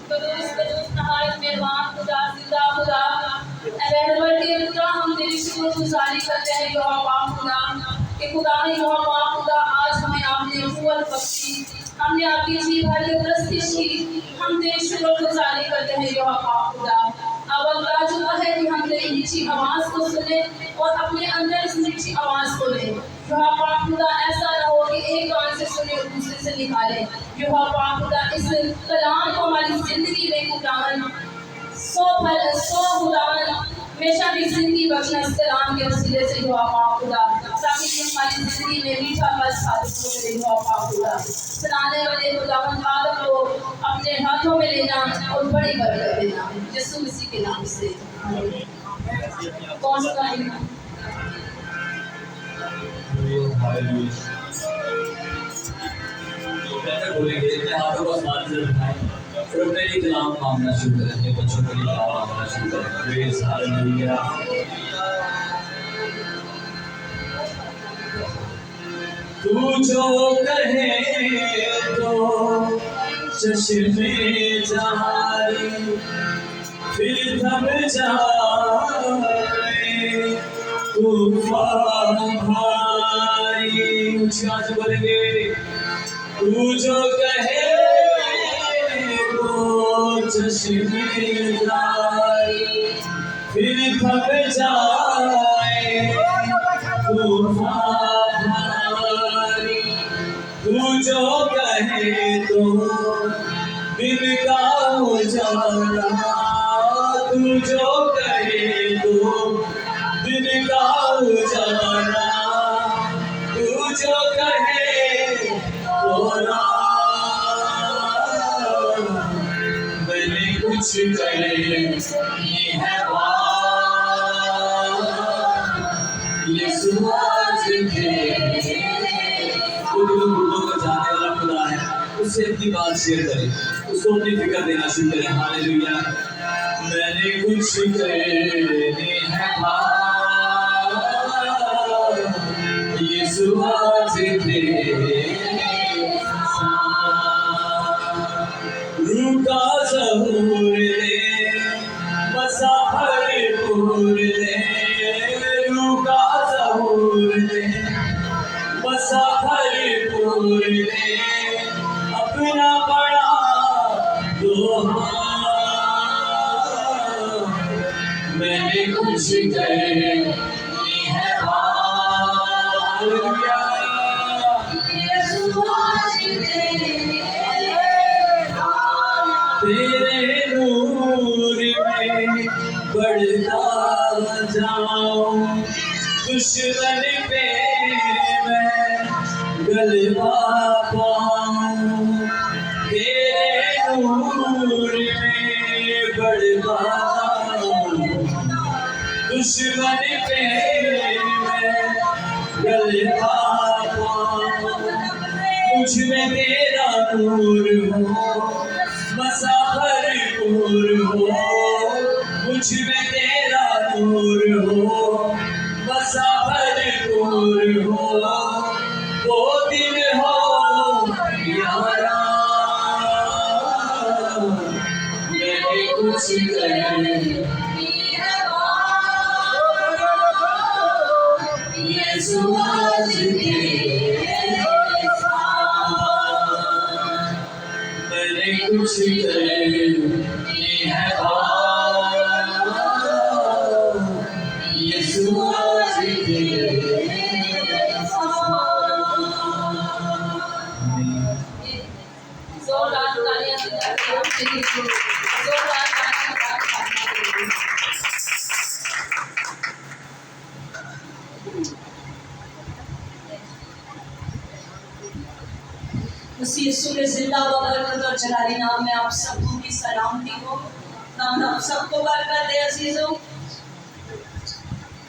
कदूस नहायत मेहरबान खुदा, जिंदा खुदा, रहमत खुदा, हम तेरी शुक्रगुजारी करते हैं यहोवा पाक खुदा कि खुदा ने यहोवा पाक खुदा आज हमें आपने कुव्वत बख्शी, हमने आपकी जी भर के प्रस्तिश की, हम तेरी शुक्रगुजारी करते हैं यहोवा पाक खुदा। अब वक्त आ चुका है कि हम तेरी मीठी आवाज़ को सुने और अपने अंदर इस मीठी आवाज़ को लें। यहोवा पाक खुदा ऐसा ना हो कि एक कान से सुने और दूसरे से निकाले। यहोवा पाक खुदा इस कलाम को हमारी जिंदगी में खुदावन 100 खुदावन हमेशा की जिंदगी बख्शना इस कलाम के वसीले से यहोवा पाक खुदा, ताकि ये हमारी जिंदगी में मीठा फल साबित हो जाए यहोवा पाक खुदा। सुनाने वाले खुदावन आदम को अपने हाथों में लेना और बड़ी बरकत देना यीशु मसीह के नाम से। कौन सा बोलेंगे अपने हाथों को आसमान से उठाएं फिर अपने लिए कलाम मांगना शुरू करें, अपने बच्चों के लिए कलाम मांगना शुरू करें। Praise hallelujah. तू जो कहे तो चश्मे जारी फिर थम जाए, तूफान भारी। ऊंची आवाज़ से बोलेंगे। तू जो कहे तो चश्मे जारी फिर थम जाए, तूफान भारी। तू जो कहे तो दिन का उजाला, तू तू जो कहे तो दिन का उजाला, तू जो कहे तो रात, मैंने कुछ करनी है यीशु आज के। खुद मुर्दों को जाने वाला खुदा है, उससे अपनी बात शेयर करें, उसको अपनी फिक्र देना शुरू करें। हालेलुया। मैंने कुछ करनी है यीशु आज तेरे साथ। रूठा ज़हूर ले, मसाफर पूर ले, रूठा ज़हूर ले, मसाफर पूर ले, अपना बड़ा दोहा, मैंने कुछ करनी है हालेलुया। तेरे नूर में बढ़ता जाऊं, दुश्मन पे मैं गलबा पाऊं। तेरे नूर में बढ़ता जाऊं, दुश्मन पे मैं गलबा पाऊं। मुझ में तेरा नूर हो, मसाफर पूर हो, मुझ में तेरा नूर हो, मसाफर पूर हो, वो दिन हो यारा, मैंने कुछ करनी है यीशु आज तेरे साथ। मैंने कुछ करनी है यीशु आज तेरे साथ। जोरदार तालियां जोरदार उसी यीशु के जिंदा बरकत और जलाली नाम में आप सबको की सलामती हो। नाम आप सबको बरकत दे अजीजों।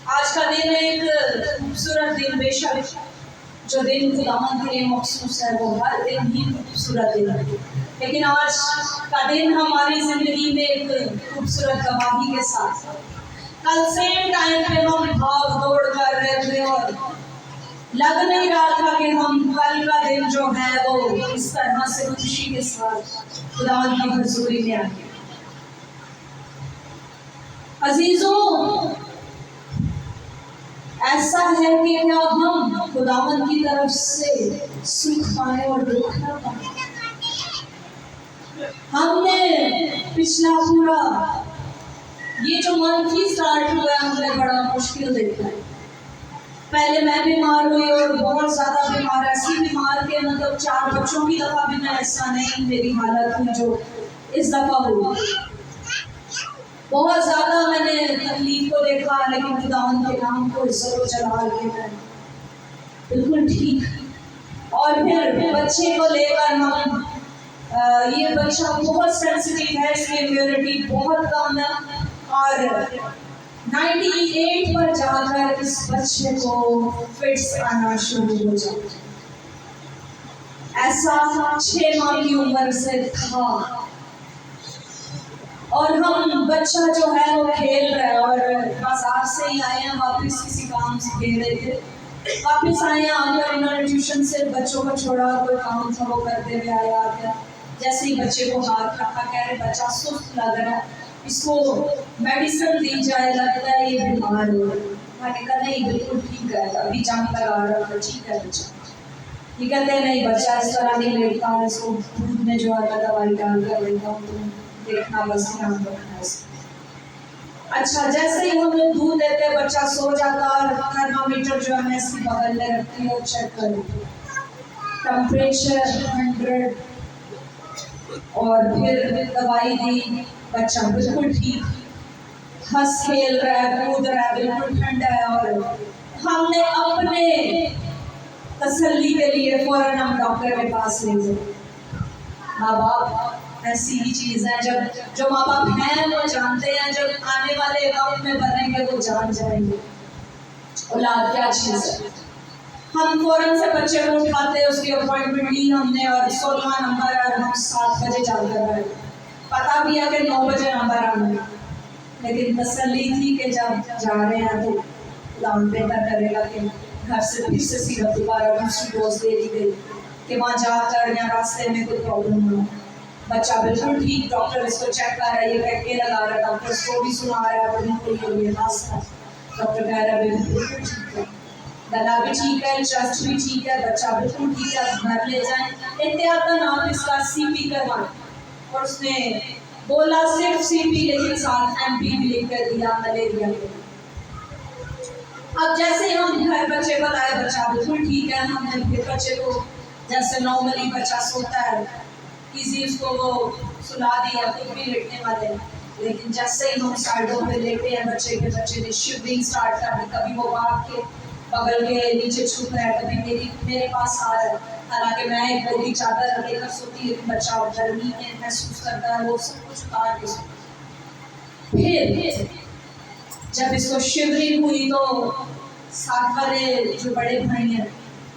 आज का दिन एक खूबसूरत दिन, बेशक जो दिन खुदावंद के लिए मखसूस है वो हर दिन ही खूबसूरत दिन है, लेकिन आज का दिन हमारी जिंदगी में एक खूबसूरत गवाही के साथ। कल सेम टाइम पे हम भाग दौड़ कर रहे थे और लग नहीं रहा था कि हम कल का दिन जो है वो इस तरह से खुशी के साथ खुदावंद की हुजूरी में आए। अजीजों, ऐसा है कि क्या हम खुदावंद की तरफ से सुख पाए और दुख न पाए। हमने पिछला पूरा ये जो मंथ ही स्टार्ट हुआ है हमने बड़ा मुश्किल देखा है। पहले मैं बीमार हुई और बहुत ज्यादा बीमार, ऐसी बीमार के मतलब 4 बच्चों की दफा भी मैं ऐसा नहीं मेरी हालत हुई जो इस दफा हुई। बहुत ज्यादा मैंने तकलीफ को देखा, लेकिन खुदावंद के नाम को इज्जत और जलाल के मैं बिल्कुल ठीक। और फिर बच्चे को लेकर हम ये बच्चा बहुत सेंसिटिव है, इसकी इम्यूनिटी बहुत कम है और 98 पर जाकर इस बच्चे को फिट्स आना शुरू हो जाता। ऐसा 6 माह की उम्र से था और हम बच्चा जो है वो खेल रहा है और बाजार से ही आए हैं, वापस किसी काम से गए रहे थे, वापस आए हैं, आकर इन्होंने ट्यूशन से बच्चों को छोड़ा, कोई काम था वो करते हुए आया गया। जैसे ही बच्चे को हाथ रखा, कह रहे बच्चा सुस्त लग रहा है, इसको मेडिसिन दी जाए, लगता है ये बीमार हो। मैंने कहा नहीं बिल्कुल ठीक है, अभी जंग लगा रहा था, ठीक है बच्चा। ये कहते हैं नहीं बच्चा इस तरह नहीं लेटता, इसको दूध में जो है दवाई डाल कर लेता हूँ, तुम देखना बस ध्यान रखना इसका। अच्छा, जैसे ही हम लोग दूध देते हैं बच्चा सो जाता और थर्मामीटर जो है मैं इसकी बगल में रखती हूँ, चेक कर टेम्परेचर 100 और फिर दवाई दी, बच्चा बिल्कुल ठीक। हंस खेल रहा है, कूद रहा है, बिल्कुल ठंडा है। और हमने अपने तसल्ली के लिए फौरन हम डॉक्टर के पास ले गए। माँ बाप ऐसी ही चीज है, जब जो माँ बाप हैं वो जानते हैं, जब आने वाले वक्त में बनेंगे वो जान जाएंगे औलाद क्या चीज है। हम फौरन से बच्चे को उठाते, उसकी अपॉइंटमेंट ली हमने और 16वां नंबर है और हम 7 बजे जाकर आए। पता भी है कि 9 बजे नंबर आना है, लेकिन तसल्ली थी कि जब जा रहे हैं तो खुदावंद बेहतर करेगा कि घर से फिर से सीरप दोबारा दूसरी डोज दे दी गई कि वहाँ जाकर या रास्ते में कोई प्रॉब्लम हो। बच्चा बिल्कुल ठीक, डॉक्टर इसको चेक कर रहा है, ये कैके लगा रहा है, डॉक्टर इसको भी सुना रहा है, बिल्कुल ये रास्ता। डॉक्टर कह रहा है बिल्कुल ठीक है, गला भी ठीक है, चेस्ट भी ठीक है, बच्चा बिल्कुल ठीक है, घर ले जाएं। एहतियातन आप इसका सीपी करवाएं। और उसने बोला सिर्फ सीपी, लेकिन साथ एमपी भी लिख कर दिया मलेरिया के। अब जैसे हम घर बच्चे को लाए, बच्चा बिल्कुल ठीक है, हमने फिर बच्चे को जैसे नॉर्मली बच्चा सोता है किसी उसको वो सुला दिया, खुद भी लेटने वाले। लेकिन जैसे ही हम साइडों पे लेटे हैं बच्चे ने शिवरिंग स्टार्ट कर दी। कभी वो भाग के बगल के नीचे छुप रहा है, कभी मेरे पास आ रहा है। हालांकि मैं एक मोटी चादर लेकर सोती, लेकिन बच्चा गर्मी में महसूस करता है, वो सब कुछ उतार के सोता। फिर जब इसको शिवरिंग हुई तो साथ वाले जो बड़े भाई हैं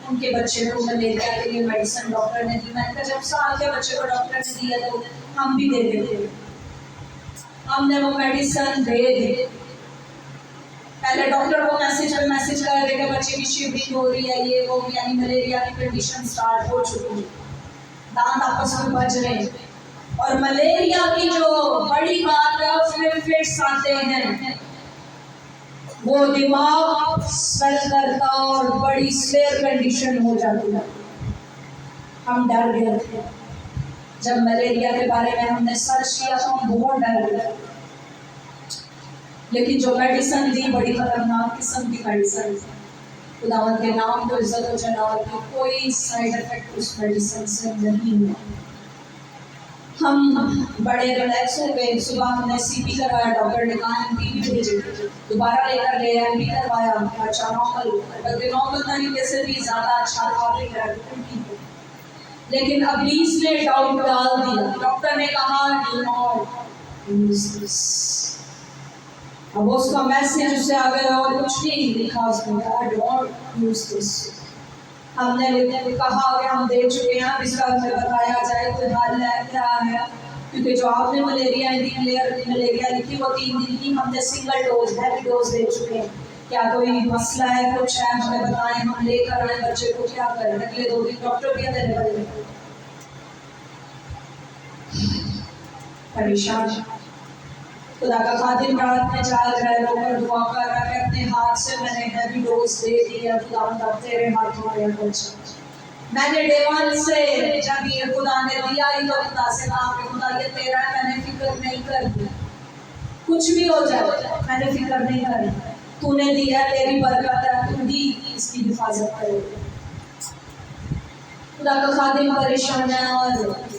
उनके बच्चे को मलेरिया के लिए मेडिसिन डॉक्टर ने दी। मैंने कहा जब साल के बच्चे को डॉक्टर ने दिया तो हम भी दे देते। हमने वो मेडिसिन दे दी। पहले डॉक्टर को मैसेज कर रहे कि बच्चे की शिवरिंग हो रही है, ये वो, यानी मलेरिया की कंडीशन स्टार्ट हो चुकी है, दांत आपस में बज रहे हैं। और मलेरिया की जो बड़ी बात है उसमें फिट्स आते हैं, वो दिमाग स्वेल करता और बड़ी स्वेयर कंडीशन हो जाती है। हम डर गए थे जब मलेरिया के बारे में हमने सर्च किया तो हम बहुत डर गए। लेकिन जो मेडिसिन दी बड़ी खतरनाक किस्म की मेडिसिन, खुदावंद के नाम को इज्जत हो जलाल की कोई साइड इफेक्ट उस मेडिसिन से नहीं है। हम बड़े रिलैक्स हो गए। सुबह हमने सीपी करवाया, डॉक्टर ने कहा एमपी भी भेजे, दोबारा लेकर गए, एमपी करवाया, अच्छा नॉर्मल तरीके से भी ज़्यादा अच्छा था, लेकिन अब ने डाउट डाल दिया। डॉक्टर ने कहा डू नॉट यूज दिस। अब उसका मैसेज उससे आ गया और कुछ नहीं लिखा उसने, डोंट यूज दिस। हमने कहा कि हम दे चुके हैं, अब इसका हमें बताया जाए तो हाल है क्या है, क्योंकि जो आपने मलेरिया लिखी वो 3 दिन की, हमने सिंगल डोज हैवी डोज दे चुके हैं। क्या कोई मसला है, कुछ है, हमें बताएं, हम लेकर आए बच्चे को, क्या करें। अगले 2 दिन डॉक्टर भी अवेलेबल है। परेशान खुदा का खादिम रात में 4 घंटे होकर दुआ कर रहा है, अपने हाथ से मैंने हैवी डोज दे दिया, खुदा तेरे हाथों में बच्चा। मैंने डे 1 से जब ये खुदा ने दिया ही तो खुदा से कहा कि खुदा ये तेरा है, मैंने फिक्र नहीं कर दी, कुछ भी हो जाए मैंने फिक्र नहीं करी, तूने दिया, तेरी बरकत है, तू ही इसकी हिफाजत करेगा। खुदा का खादिम परेशान है और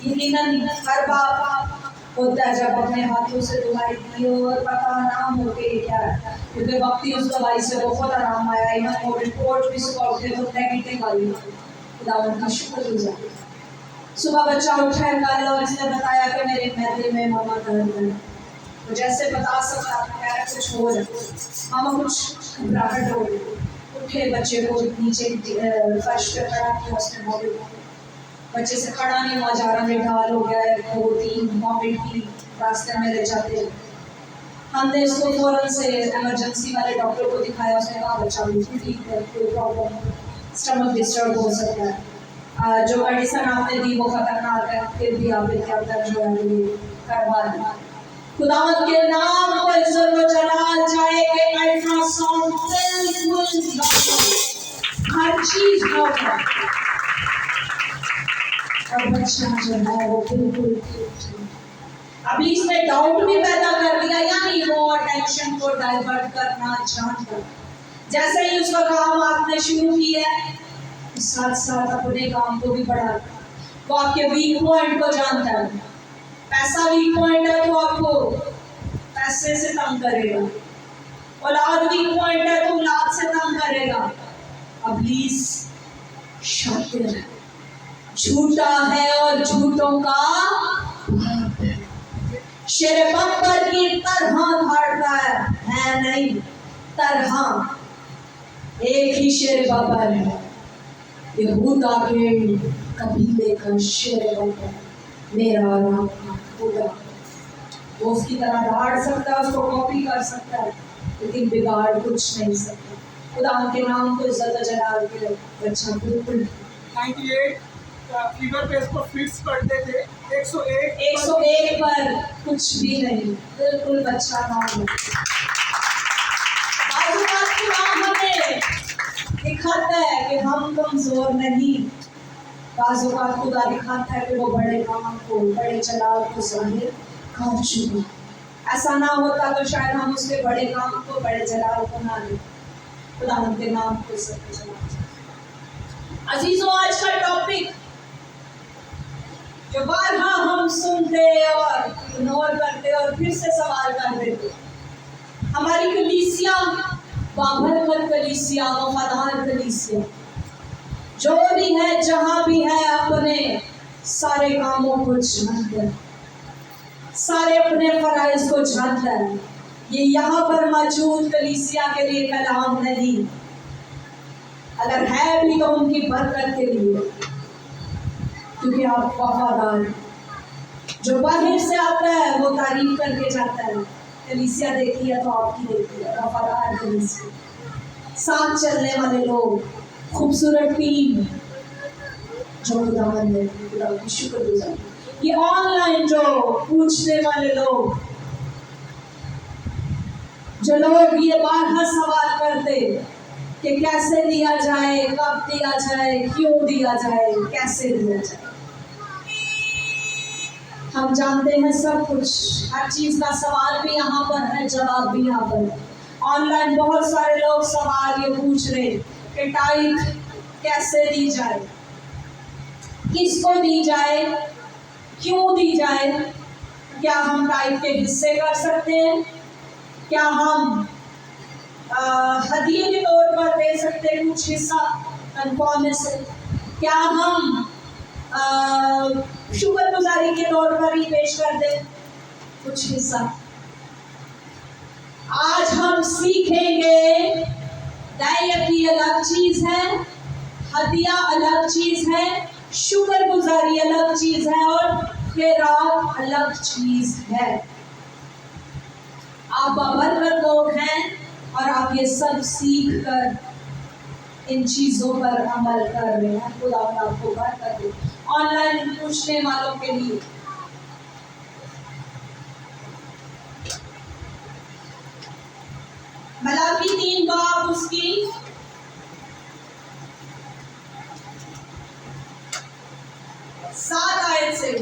यकीनन हर बाप होता है जब अपने हाथों से दवाई दी हो और पता ना हो कि क्या है, क्योंकि वक्ती उस दवाई से बहुत आराम आया। इन्हें वो रिपोर्ट भी सुबह उठे तो नेगेटिव आई, खुदा उनका शुक्र गुजार। सुबह बच्चा उठा है कल और इसने बताया कि मेरे मैदे में मामा दर्द है। तो जैसे बता सकता कह रहा कुछ हो रहा, मामा कुछ घबराहट हो रही। उठे बच्चे को नीचे फर्श पे खड़ा किया उसने, बॉडी बच्चे से खड़ा नहीं हुआ, जा रहा बेढाल हो गया है, 2-3 वॉमिट की, रास्ते में ले जाते। हमने इसको फौरन से इमरजेंसी वाले डॉक्टर को दिखाया, उसने कहा बच्चा बिल्कुल ठीक है, कोई प्रॉब्लम नहीं, स्टमक डिस्टर्ब हो सकता है, जो मेडिसिन आपने दी वो खतरनाक है, फिर भी आप जो है करवा दें। खुदावंद के नाम को इज्जत व जलाल जाए कि अल्ट्रासाउंड बिल्कुल हर चीज होगा और बच्चा जो है वो बिल्कुल। अभी इसने डाउट भी पैदा कर दिया, यानी वो अटेंशन को डाइवर्ट करना जानकर। जैसे ही उसका काम आपने शुरू किया, साथ साथ अपने काम को भी बढ़ा। वो आपके वीक पॉइंट को जानता है। पैसा वीक पॉइंट है तो आपको पैसे से तंग करेगा, औलाद वीक पॉइंट है तो औलाद से तंग करेगा। इब्लीस शातिर है, झूठा है और झूठों का बाप है। शेर बब्बर की तरह भाड़ता है नहीं, तरह एक ही शेर बब्बर है, यहूदा के कबीले का शेर बब्बर, मेरा नाम खुदा। वो उसकी तरह धाड़ सकता है, उसको कॉपी कर सकता है, लेकिन बिगाड़ कुछ नहीं सकता। खुदा के नाम को इज्जत जलाल के बच्चा बिल्कुल 98 फीवर पे इसको फिक्स करते थे, 101 पर कुछ भी नहीं, बिल्कुल बच्चा नाम है। बाजुबात के नाम हमें दिखाता है कि हम कमजोर नहीं, बाजुबात खुदा दिखाता है कि वो बड़े काम को, बड़े जलाल को जाहिर कर चुके। ऐसा ना होता तो शायद हम उसके बड़े काम को, बड़े जलाल को ना दें। खुदा के नाम को इज्जत जलाल। अजीजों, आज का टॉपिक जो बारहा हम सुनते और इग्नोर करते और फिर से सवाल कर देते, हमारी कलीसिया बाबरकत कलीसिया, वफादार कलीसिया जो भी है, जहां भी है, अपने सारे कामों को जानता है, सारे अपने फराइज को जानता है। ये यहाँ पर मौजूद कलीसिया के लिए कलाम नहीं, अगर है भी तो उनकी बरकत के लिए, क्योंकि आप वफादार। जो बाहर से आता है वो तारीफ करके जाता है, कलीसिया देखी है तो आपकी देखी है, वफादार कलीसिया, साथ चलने वाले लोग, खूबसूरत टीम जो खुदावंद है, खुदा की शुक्रगुजार। ये ऑनलाइन जो पूछने वाले लोग, जो लोग ये बारहा सवाल करते कि कैसे दिया जाए, कब दिया जाए, क्यों दिया जाए, कैसे दिया जाए, हम जानते हैं सब कुछ, हर चीज का सवाल भी यहाँ पर है, जवाब भी यहाँ पर है। ऑनलाइन बहुत सारे लोग सवाल ये पूछ रहे कि टाइप कैसे दी जाए, किसको दी जाए, क्यों दी जाए, क्या हम टाइप के हिस्से कर सकते हैं, क्या हम हदिये के तौर पर दे सकते हैं कुछ हिस्सा कन्फर्म से, क्या हम शुक्रगुजारी के तौर पर ही पेश कर दें कुछ हिस्सा। आज हम सीखेंगे दायकी अलग चीज है, हदिया अलग चीज है, शुक्रगुजारी अलग चीज है और खैरात अलग चीज है। आप बाबरकत लोग हैं और आप ये सब सीख कर इन चीजों पर अमल कर रहे हैं। खुदा आपको बरकत दे। ऑनलाइन पूछने वालों के लिए मलाकी 3 बाब उसकी 7 आयत से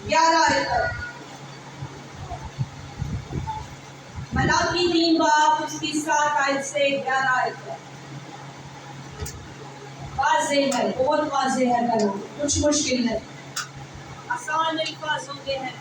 11 आयत तक, मलाकी 3 बाब उसकी 7 आयत से 11 आयत तक वाज़े है, बहुत वाज़े है कलाम, कुछ मुश्किल है, आसान अल्फाजों के हैं।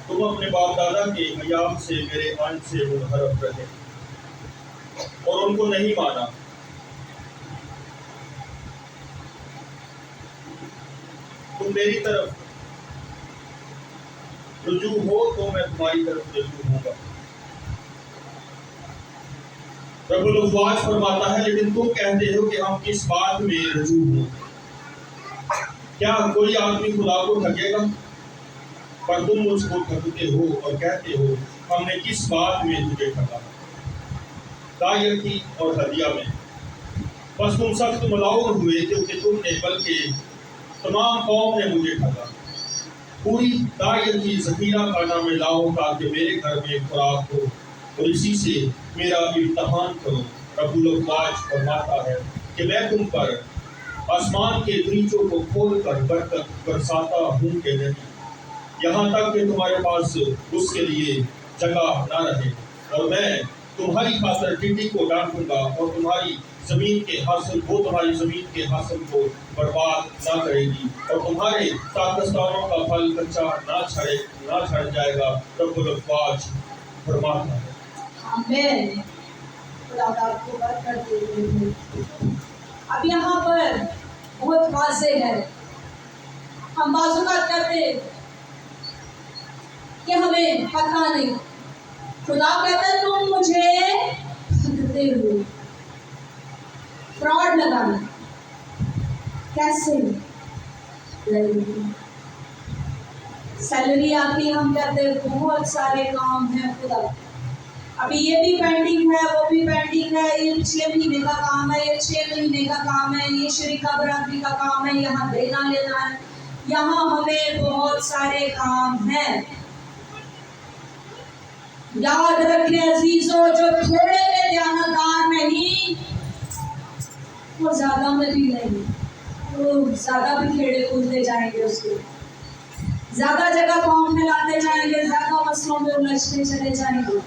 तुम अपने बाप दादा के अयाम से मेरे अन से मुनहरफ रहे और उनको नहीं माना। तुम मेरी तरफ रुजू हो तो मैं तुम्हारी तरफ रुजू होगा। रब्बुल अज़्ज़ाज फरमाता है, लेकिन तुम कहते हो कि हम किस बात में रुजू हो। क्या कोई आदमी खुदा को ठगेगा? पर तुम मुझको ठगते हो और कहते हो, हमने किस बात में तुझे ठगा? दायकी और हदिया में। बस तुम सख्त मलाउन हुए क्योंकि तुमने, बल्कि तमाम कौम ने मुझे ठगा। पूरी दायकी ज़ख़ीरा खाना में लाओ ताकि मेरे घर में खुराक हो और इसी से मेरा इम्तहान करो। रब्बुल अज़्ज़ाज फरमाता है, कि मैं तुम पर आसमान के दरीचों को खोलकर बरकत बरसाता हूँ कि नहीं, यहाँ तक कि तुम्हारे पास उसके लिए जगह न रहे। और मैं तुम्हारी खातर टिड्डी को डांटूंगा और तुम्हारी जमीन के हासिल को बर्बाद ना करेगी, और तुम्हारे ताकतवारों का फल कच्चा ना छड़ जाएगा। रब्बुल अफ़वाज फरमाता है। आमीन। खुदा आपको बरकत दे। अब यहाँ पर बहुत वाज़ेह है, हम बाज़ुकात कहते कि हमें पता नहीं, खुदा कहता है तुम मुझे ठगते हो। फ्रॉड लगाना कैसे? सैलरी आती, हम कहते हैं बहुत सारे काम हैं खुदा, अभी ये भी पेंडिंग है, वो भी पेंडिंग है, ये पिछले महीने का काम है, ये 6 महीने का काम है, ये शरीका बरादरी का काम है, यहाँ देना लेना है, यहाँ हमें बहुत सारे काम हैं। याद रखें अजीजों, जो थोड़े में ध्यानदार नहीं वो ज्यादा में भी नहीं, वो ज्यादा भी खेड़े कूदते जाएंगे, उसको ज्यादा जगह पाँव फैलाते जाएंगे, ज्यादा मसलों में उलझते चले जाएंगे।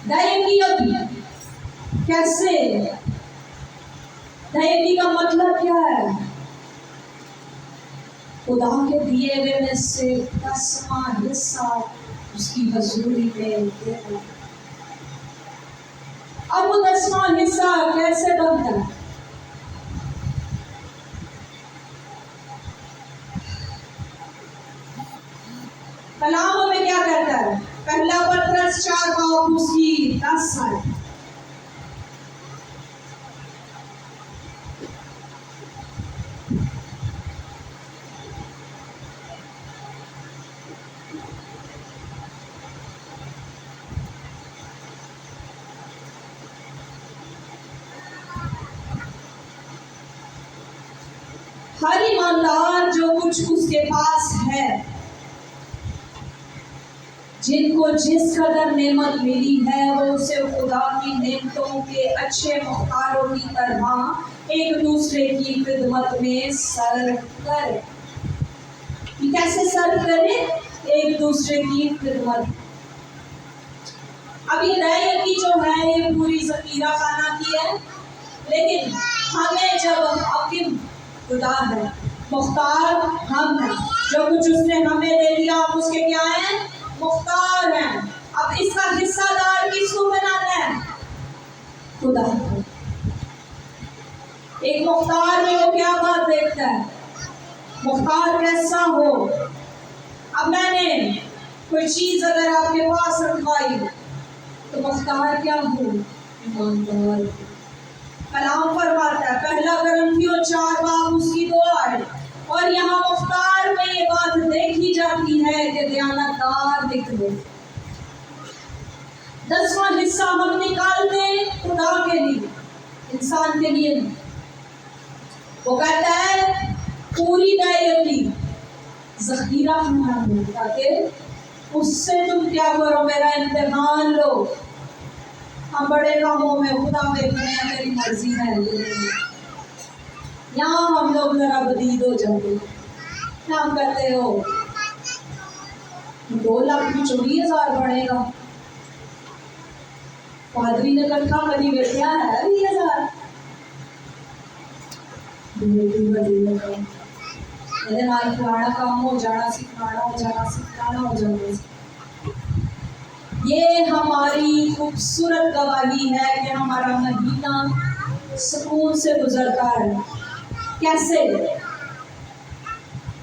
दयेगी कैसे? दयेगी का मतलब क्या है? खुदा के दिए हुए में से 10वां हिस्सा उसकी हजूरी में देना। अब वो 10वां हिस्सा कैसे बनता है? कलाम हमें क्या कहता है? पहला पत्रस 4 बाब उसकी 10 आयत। हर ईमानदार जो कुछ उसके पास है, जिनको जिस कदर नेमत मिली है, वो उसे खुदा की नेमतों के अच्छे मुख्तारों की तरह एक दूसरे की खिदमत में सर्व करे। कैसे सर्व करे? एक दूसरे की खिदमत। अब ये दयेगी जो है ये पूरी ज़कीरा खाना की है, लेकिन हमें जब हकीम खुदा है, मुख्तार हम हैं, जो कुछ उसने हमें दे दिया हम उसके क्या हैं? मुख्तार हैं। अब इसका हिस्सादार किसको बनाना है? खुदा। एक मुख्तार में वो क्या बात देखता है? मुख्तार कैसा हो? अब मैंने कोई चीज अगर आपके पास रखवाई तो मुख्तार क्या हो? ईमानदार। कलाम फरमाता है, पहला कुरिन्थियों 4 बाब उसकी 2 आयत, और यहाँ मुख्तार में ये बात देखी जाती है कि दयानतदार निकले। 10वां हिस्सा हम निकालते खुदा के लिए, इंसान के लिए नहीं। वो कहता है पूरी दयेगी ज़ख़ीरा खाना हो, ताकि उससे तुम क्या करो? मेरा इम्तिहान लो। हम बड़े कामों में खुदा देखते हैं तेरी मर्जी है, यहाँ हम लोग जरा बदीद हो जाते हैं। हम कहते हो 2 लाख की 24,000 बढ़ेगा, पादरी ने कट्ठा कभी बैठा है 20,000 मेरे नाल फलाना काम हो जाना, सिखाना हो जाना, सिखाना हो जाना। ये हमारी खूबसूरत गवाही है कि हमारा महीना सुकून से गुजरता है। कैसे?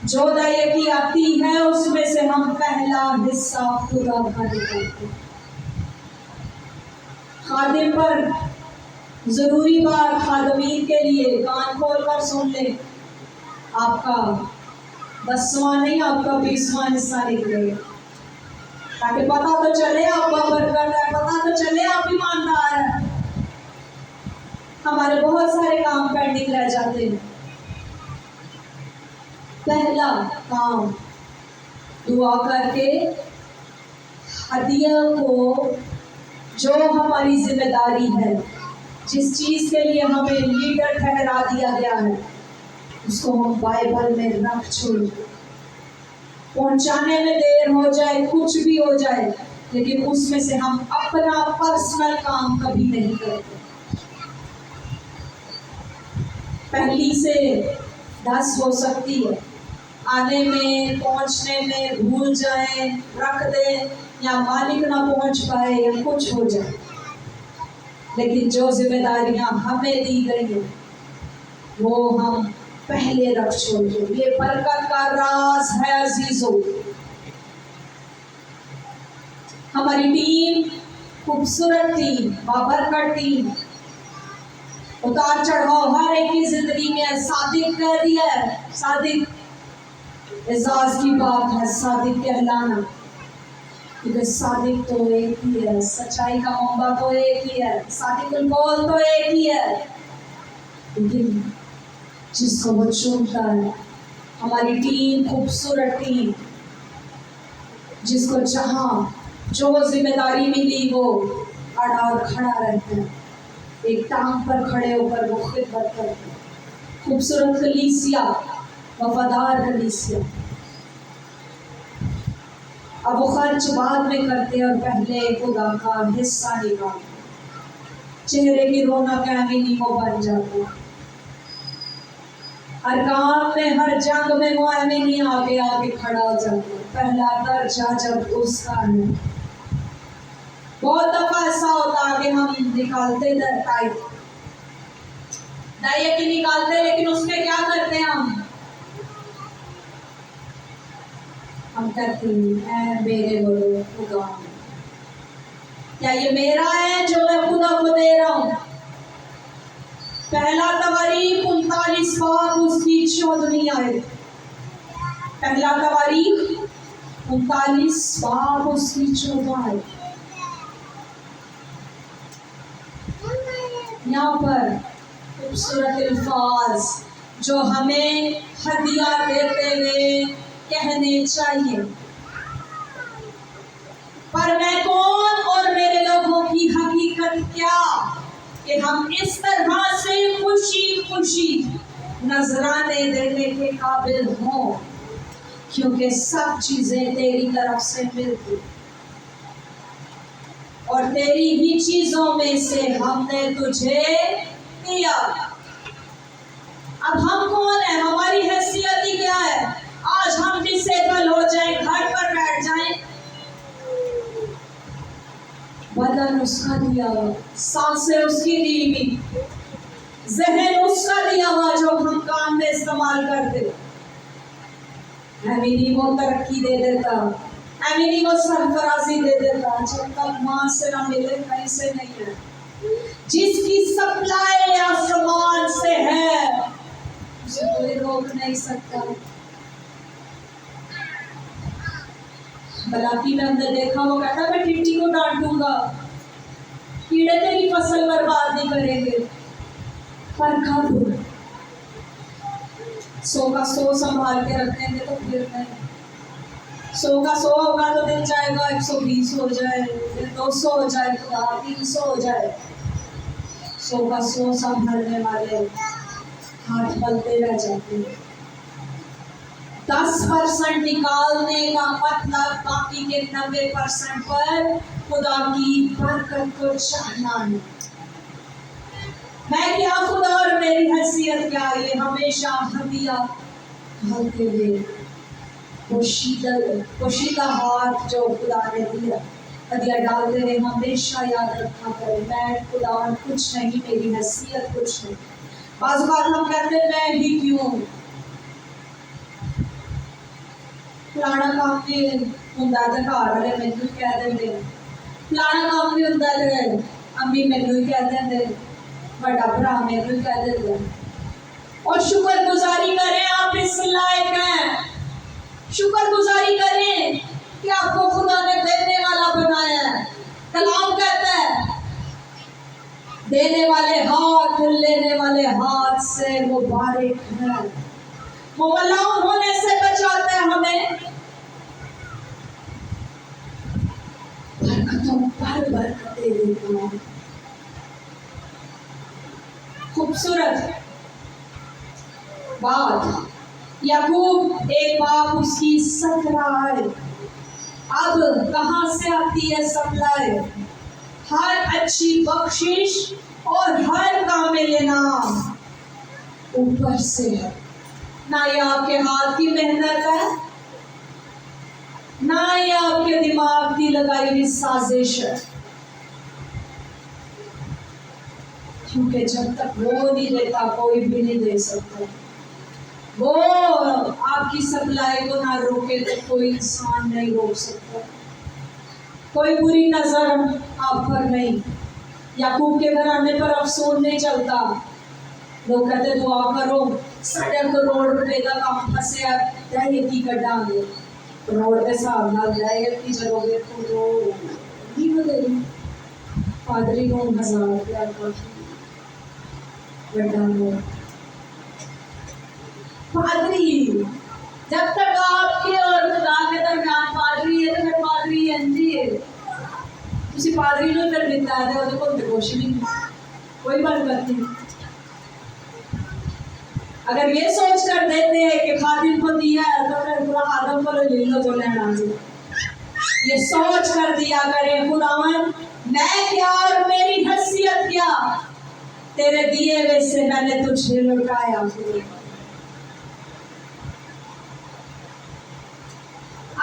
जो दयेगी आती है उसमें से हम पहला हिस्सा खुदा का निकालते। खादिम पर जरूरी बात खादमीन के लिए कान खोल कर सुन ले, आपका 10वां नहीं आपका 20वां हिस्सा निकलेगा, ताकि पता तो चले आपका बरकत है, पता तो चले आप ईमानदार हैं। हमारे बहुत सारे काम पेंडिंग रह जाते हैं। पहला काम दुआ करके हदिया को, जो हमारी जिम्मेदारी है, जिस चीज के लिए हमें लीडर ठहरा दिया गया है उसको हम बाइबल में रख छोड़, पहुंचाने में देर हो जाए, कुछ भी हो जाए, लेकिन उसमें से हम अपना पर्सनल काम कभी नहीं करते। पहली से 10 हो सकती है, आने में पहुंचने में भूल जाए, रख दे, या मालिक ना पहुंच पाए या कुछ हो जाए, लेकिन जो जिम्मेदारियां हमें दी गई है वो हम पहले रख छोड़िए। ये बरकत का राज है अजीजों। हमारी टीम खूबसूरत टीम, बाबरकत टीम, उतार चढ़ाव हर एक की जिंदगी में। सादिक कह दिया है, सादिक एजाज की बात है, सादिक कहलाना, क्योंकि सादिक तो एक ही है, सच्चाई का मंबा तो एक ही है, सादिकुल कौल तो एक ही है, लेकिन जिसको वो चुनता है। हमारी टीम खूबसूरत टीम, जिसको जहाँ जो जिम्मेदारी मिली वो अड़ा और खड़ा रहता है, एक टांग पर खड़े होकर वो खिदमत करते हैं। खूबसूरत कलीसिया, वफादार कलीसिया। अब वो खर्च बाद में करते और पहले खुदा का हिस्सा निकालते, चेहरे की रौनक एमिनी को बन जाती। हर काम में, हर जंग में वो एमिनी आगे आगे खड़ा हो जाता। पहला दर्जा जब उसका है। बहुत दफा ऐसा होता है कि हम निकालते डाइए की निकालते, लेकिन उसमें क्या करते हैं हम कहते हैं मेरे बोलो खुदा, क्या ये मेरा है जो मैं खुदा को दे रहा हूँ? पहला तवारीख 39 बाब उसकी 14वीं आयत। पहला तवारीख 39 बाब उसकी 14 आयत। यहाँ पर खूबसूरत अल्फाज जो हमें हदिया देते हुए कहने चाहिए, पर मैं कौन और मेरे लोगों की हकीकत क्या कि हम इस तरह से खुशी खुशी नजराने देने के काबिल हों, क्योंकि सब चीजें तेरी तरफ से मिलती और तेरी ही चीजों में से हमने तुझे दिया। अब हम कौन है? हमारी हैसियत ही क्या है? आज हम डिसेबल हो जाए, घर पर बैठ जाएं, बदन उसका दिया हुआ, सांसें उसकी दी हुई, जहन उसका दिया हुआ जो हम काम में इस्तेमाल करते। एमिनी वो तरक्की दे देता, एमिनी वो सरफराजी दे देता, जब तक मां से ना मिले कहीं से नहीं है। जिसकी सप्लाई आसमान से है उसे कोई रोक नहीं सकता। बलाकी में अंदर देखा, वो कहता मैं टिड्डी को डांटूंगा, कीड़े तेरी फसल बर्बाद नहीं करेंगे, पर कब 100 का 100 संभाल के रखेंगे तो फिर नहीं। 100 का 100 होगा तो दिन जाएगा, 120 हो जाए, फिर 200 हो जाए, 300 हो जाए। 100 का 100 संभालने वाले हाथ बलते रह जाते हैं। 10% निकालने का मतलब बाकी के 90% पर खुदा की बरकत को चाहना है। मैं क्या, खुदा और मेरी हैसियत क्या? ये हमेशा हदिया ढालते हुए पोशीदा हाथ जो खुदा ने दिया, हदिया डालते हुए हमेशा याद रखा करें, मैं खुदा और कुछ नहीं, मेरी हैसियत कुछ नहीं। बाज़ बात हम कहते हैं मैं ही क्यों, फलाना काम भी होंदा ते घर वाले मैनू कह देंगे, फलाना काम भी होंदा ते अम्मी मैनू ही कह देंगे, बड़ा भरा मैनू ही कह देंगे। और शुक्रगुजारी करें, आप इस लायक हैं। शुक्रगुजारी करें कि आपको खुदा ने देने वाला बनाया है। कलाम कहता है देने वाले हाथ लेने वाले हाथ से मुबारक है, वो मलाम होने से बचाता है हमें, बरकतों पर बरकतें देता है। खूबसूरत बात। याकूब एक बाप उसकी सख रहा है। अब कहाँ से आती है सप्लाई? हर अच्छी बख्शिश और हर कामिल इनाम ऊपर से है। ना ये आपके हाथ की मेहनत है, ना ये आपके दिमाग की लगाई हुई साजिश है, क्योंकि जब तक वो नहीं देता कोई भी नहीं दे सकता। वो आपकी सप्लाई को ना रोके तो कोई इंसान नहीं रोक सकता। कोई बुरी नजर आप पर नहीं। याकूब के घराने पर अफसोस नहीं चलता। लोग कहते दुआ करो, सड़क रोड पे का काम फंसे की गड्ढा रोड के साथ ना जाए की जगह तो नहीं बदली पादरी को 1000 रुपया गड्ढा पादरी। जब तक आपके और खुदा के दरमियान पादरी है तो फिर पादरी अंजी है। तुसी पादरी नु कर देता है और कोई डिवोशन नहीं, कोई बात करती। अगर ये सोच कर देते हैं कि खादिम को दिया है तो फिर पूरा खादिम को ले लो जो लेना है। ये सोच कर दिया करें खुदावन मैं क्या और मेरी हैसियत क्या, तेरे दिए हुए से मैंने तुझे लुटाया।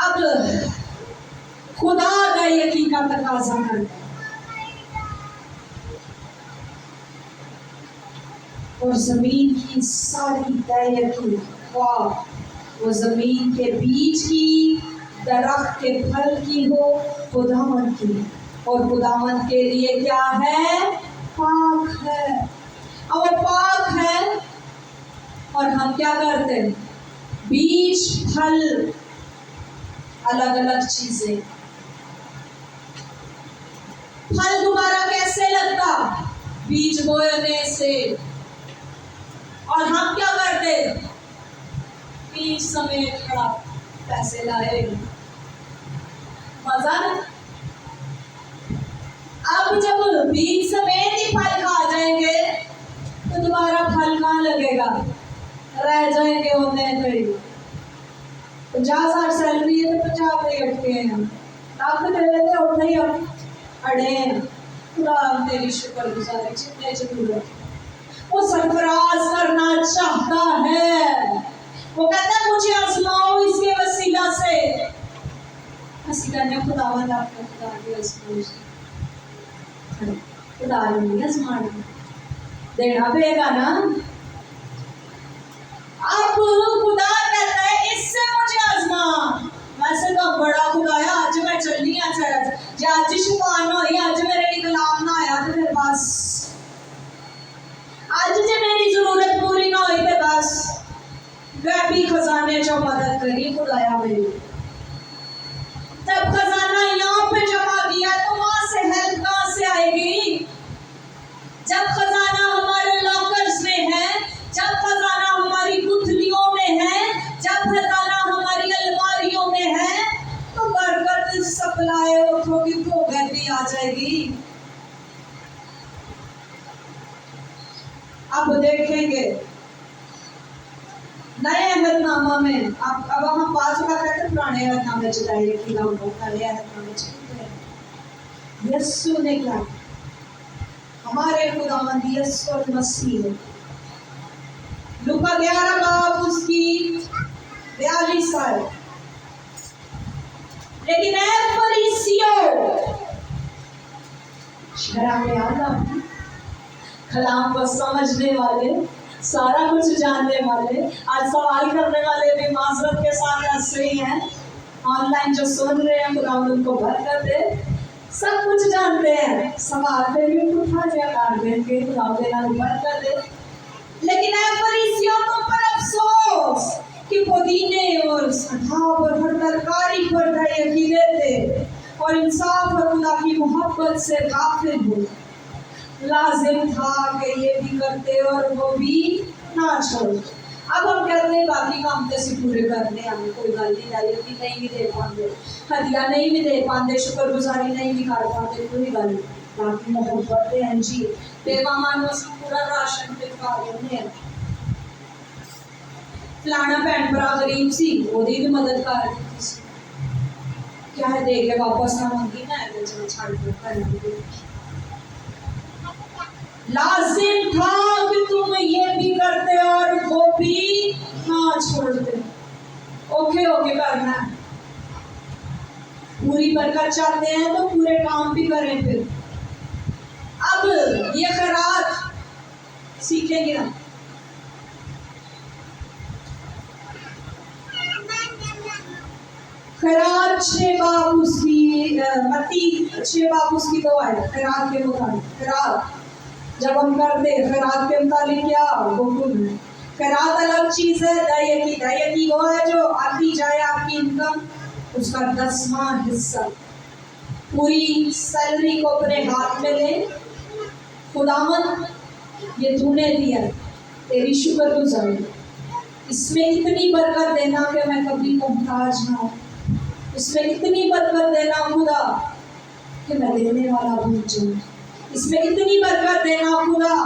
अब खुदा का यकीन का तकाजा करता और जमीन की सारी यकीन वो जमीन के बीच की, दरख्त के फल की हो, खुदावन की। और खुदावन के लिए क्या है? पाक है। अब वो पाक है और हम क्या करते हैं? बीज फल अलग अलग चीजें। फल दोबारा कैसे लगता? बीज बोने से। और हम क्या करते? बीज समेत खड़ा पैसे लाए, मजा ना। अब जब बीज समेत ही फल खा जाएंगे तो दोबारा फल कहाँ लगेगा? रह जाएंगे होने कहीं 50,000 सैलरी है तो 50 पे अटके हैं हम। लाख दे लेते उठे ही हम अड़े हैं। खुदा तेरी शुक्रगुजारी जितने जरूरत वो सरफराज करना चाहता है। वो कहता है मुझे आजमाओ इसके वसीला से। वसीला ने खुदावंद आपको खुदा के आजमाओ खुदा ने आजमाना देना पड़ेगा ना। अब खुदा कहता है इससे मुझे आजमा। वैसे तो बड़ा खुदाया आज मैं चलनी आज शुभान हो आज मेरे गुलाम ना आया तो फिर बस आज जो मेरी जरूरत पूरी ना हुई तो बस गैबी खजाने जो मदद करी खुदाया मेरी। जब खजाना यहाँ पे जमा किया तो वहां से हेल्प कहाँ से आएगी? जब खजाना हमारे लॉकर्स में है, जब खजाना हमारी गुथलियों में है, जब खजाना हमारी अलमारियों में है तो बरकत सप्लाई होगी तो घर भी आ जाएगी। अब देखेंगे नए अहदनामा में अब हम बात करते हैं पुराने अहदनामे चलाए की नए अहदनामे चलते यीशु ने क्या हमारे खुदावंद यीशु मसीह है। लूका 11 बाब उसकी 42 आयत। लेकिन ऐ फरीसियों शराब आना कलाम को समझने वाले, सारा कुछ जानने वाले, आज सवाल करने वाले भी माजरत के साथ ऐसे ही हैं। ऑनलाइन जो सुन रहे हैं खुदा उनको बरकत दे, सब कुछ जानते हैं, सवाल पे भी उठा जयकार देंगे खुदा देना बरकत दे। लेकिन ऐ फरीसियों तुम पर अफसोस कि पुदीने और सदाब और हर तरकारी पर यकीन लेते और इंसाफ और खुदा की मोहब्बत से गाफिल हो। लाजिम था कि ये भी करते और वो भी ना छोड़ो। अब हम कहते हैं बाकी काम कैसे पूरे करने, हमें कोई गल नहीं भी दे पाते, हदिया नहीं भी दे पाते, शुक्रगुजारी नहीं भी कर पाते, कोई गल नहीं। बाकी मोहब्बत हैं जी बेवा मानो से पूरा राशन पे खा लेने फलाना भैन भरा गरीब सी ओदी भी मदद कर दी सी क्या है दे के वापस ना मंगी ना तो चलो छाड़ दो कर दी लाजिम था कि तुम ये भी करते और वो भी ना छोड़ते ओके ओके करना है पूरी बरकत चाहते हैं तो पूरे काम भी करें फिर अब ये खैरात सीखेंगे ना खैरात 6 बाब उसकी मत्ती 6 बाब उसकी दो है खैरात के मुताबिक खैरात जब हम करते खैरात के मुताबिक क्या हुक्म है खैरात अलग चीज है दयकी वो है जो आती जाए आपकी इनकम उसका 10वां हिस्सा पूरी सैलरी को अपने हाथ में ले खुदावन ये तूने दिया तेरी शुक्रगुजारी इसमें इतनी बरकत देना कि मैं कभी मोहताज ना हूँ इसमें इतनी बरकत देना खुदा कि मैं देने वाला बन जाऊँ इसमें इतनी बरकत देना खुदा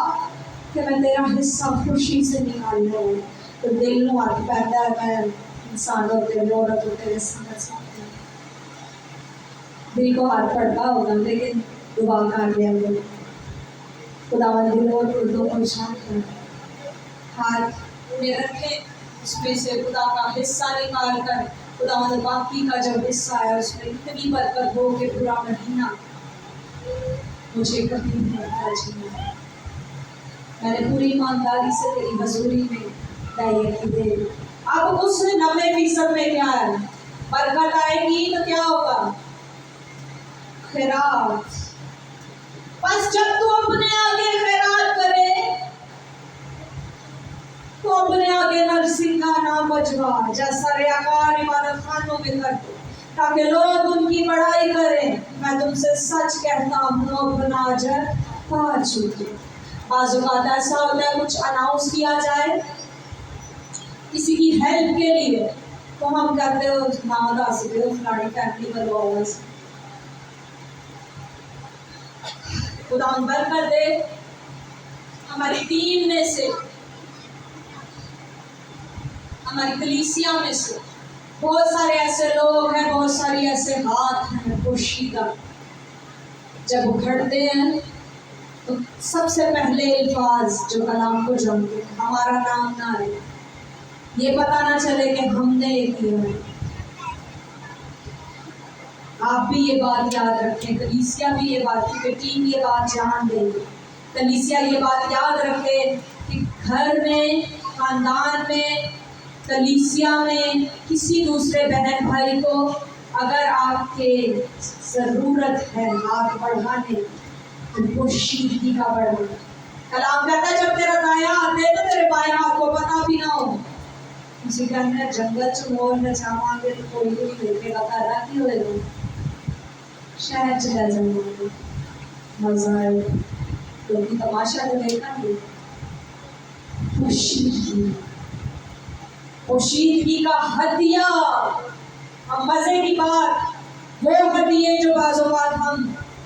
कि मैं तेरा हिस्सा खुशी से निकाल लूँ तो दिल नु हथ पैदा है मैं इंसान होते औरत होते तेरे समझ सकते हैं दिल को हाथ पड़ता होगा लेकिन दुआ कर लिया खुदावन दिल और दिलों को शांत कर हाथ में रखे उसमें से खुदा का हिस्सा निकाल कर खुदावन बाकी का जब हिस्सा है उसमें इतनी बरकत हो कि पूरा महीना मुझे कभी नहीं आता मैंने पूरी ईमानदारी से तेरी हजूरी में दायित्व दे अब उस 90% में क्या है बरकत आएगी तो क्या होगा खैरात बस जब तू अपने आगे खैरात करे तो अपने आगे नरसिंह का नाम बजवा जैसा रियाकार इबादत खानों में कर दो ताकि लोग उनकी बड़ाई करें मैं तुमसे सच कहता हूँ अपना अजर पा चुके बाज़-ओ-क़ात ऐसा होता है कुछ अनाउंस किया जाए किसी की हेल्प के लिए तो हम कहते हो ना दस दो फलानी फैमिली करवाओ खुदा बरकत दे हमारी टीम में से हमारी कलीसिया में से बहुत सारे ऐसे लोग हैं बहुत सारी ऐसे हाथ हैं पोशीदा जब उखड़ते हैं तो सबसे पहले अल्फाज जो कलाम को जमते हैं हमारा नाम ना आए ये पता ना चले कि हमने ये किया है आप भी ये बात याद रखें कलीसिया भी ये बात क्योंकि टीम ये बात जान देगी कलीसिया ये बात याद रखे कि घर में खानदान में कलीसिया में किसी दूसरे बहन भाई को अगर आपके ज़रूरत है हाथ बढ़ाने तो पोशीदगी का बढ़ाना कलाम कहता है जब तेरा दायां हाथ है तो तेरे बाएं हाथ को पता भी ना हो उसी कहने जंगल च मोर न जावांगे तो कोई भी नहीं देखेगा तारा की होएगा शहर चला जाऊंगा मजा आए क्योंकि तमाशा तो देखा नहीं पोशीदगी का हदिया अब मजे की बात वो हदिये जो बाज़ो बात हम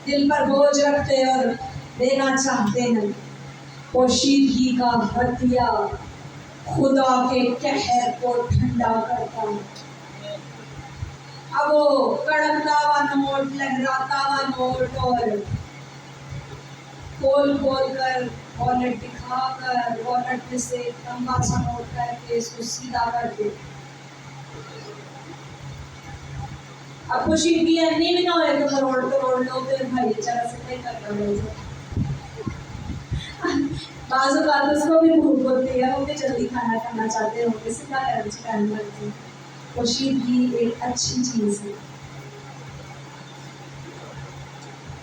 दिल पर बोझ रखते और देना चाहते हैं पोशीदगी का हदिया खुदा के कहर को ठंडा करता है अब वो कड़कता हुआ नोट लहराता हुआ नोट और खोल खोल कर वॉलेट दिखा कर वॉलेट में से लंबा सा नोट करके इसको सीधा कर दे अब पोशीदगी नहीं भी ना हो तो करोड़ लो फिर भाई जरा से नहीं करना बाज़ बात उसको भी भूख होती है वो भी जल्दी खाना खाना चाहते हो किसी का लंच टाइम करते हैं पोशीदगी एक अच्छी चीज़ है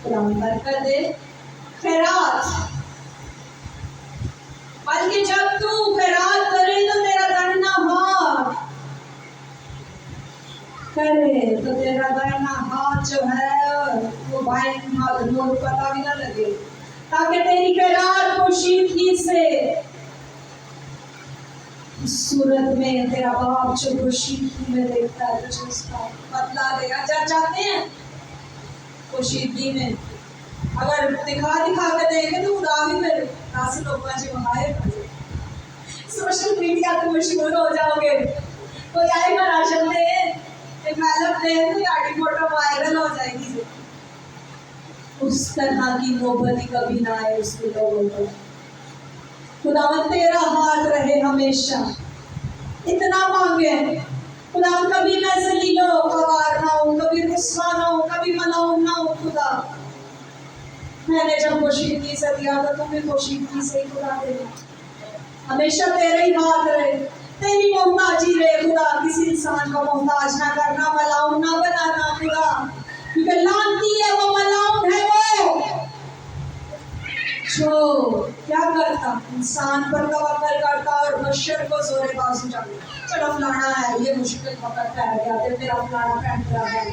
बरकत दे खैरात बल्कि जब तू खैरात करे तो तेरा दाहिना हाथ करे तो तेरा दाहिना हाथ जो है वो बाएं हाथ दोनों पता भी ना लगे ताकि तेरी खैरात पोशीदगी से सूरत में तेरा बाप जो पोशीदगी में देखता है तुझे उसका बदला देगा जब चाहते हैं पोशीदगी में अगर दिखा दिखा के देंगे तो खुदा भी फिर 10 लोग वहां सोशल मीडिया पे मशहूर हो जाओगे, कोई आएगा राशन दे मैडम दे तो गाड़ी फोटो वायरल हो जाएगी। उस तरह की नौबत कभी ना आए उसके लोगों को। खुदावन तेरा हाथ रहे हमेशा, इतना मांगे खुदा, कभी मैं जलीलो गवार ना हूँ, कभी रुस्वा ना हूँ, कभी मलाउम ना हूँ। खुदा मैंने जब पोशीदगी से दिया तो तुम्हें पोशीदगी से ही खुदा देना, हमेशा तेरे ही हाथ रहे, तेरी मोहताजी रहे खुदा, किसी इंसान को मोहताज ना करना, मलाउम ना बनाना खुदा, क्योंकि लानती है वो, मलाउम है वो जो क्या करता, इंसान पर तवक्कल करता और बशर को जोरे बाजू जाता। चलो फलाना है, ये मुश्किल वक्त पै गया तो मेरा फलाना फ्रेंड रहा है।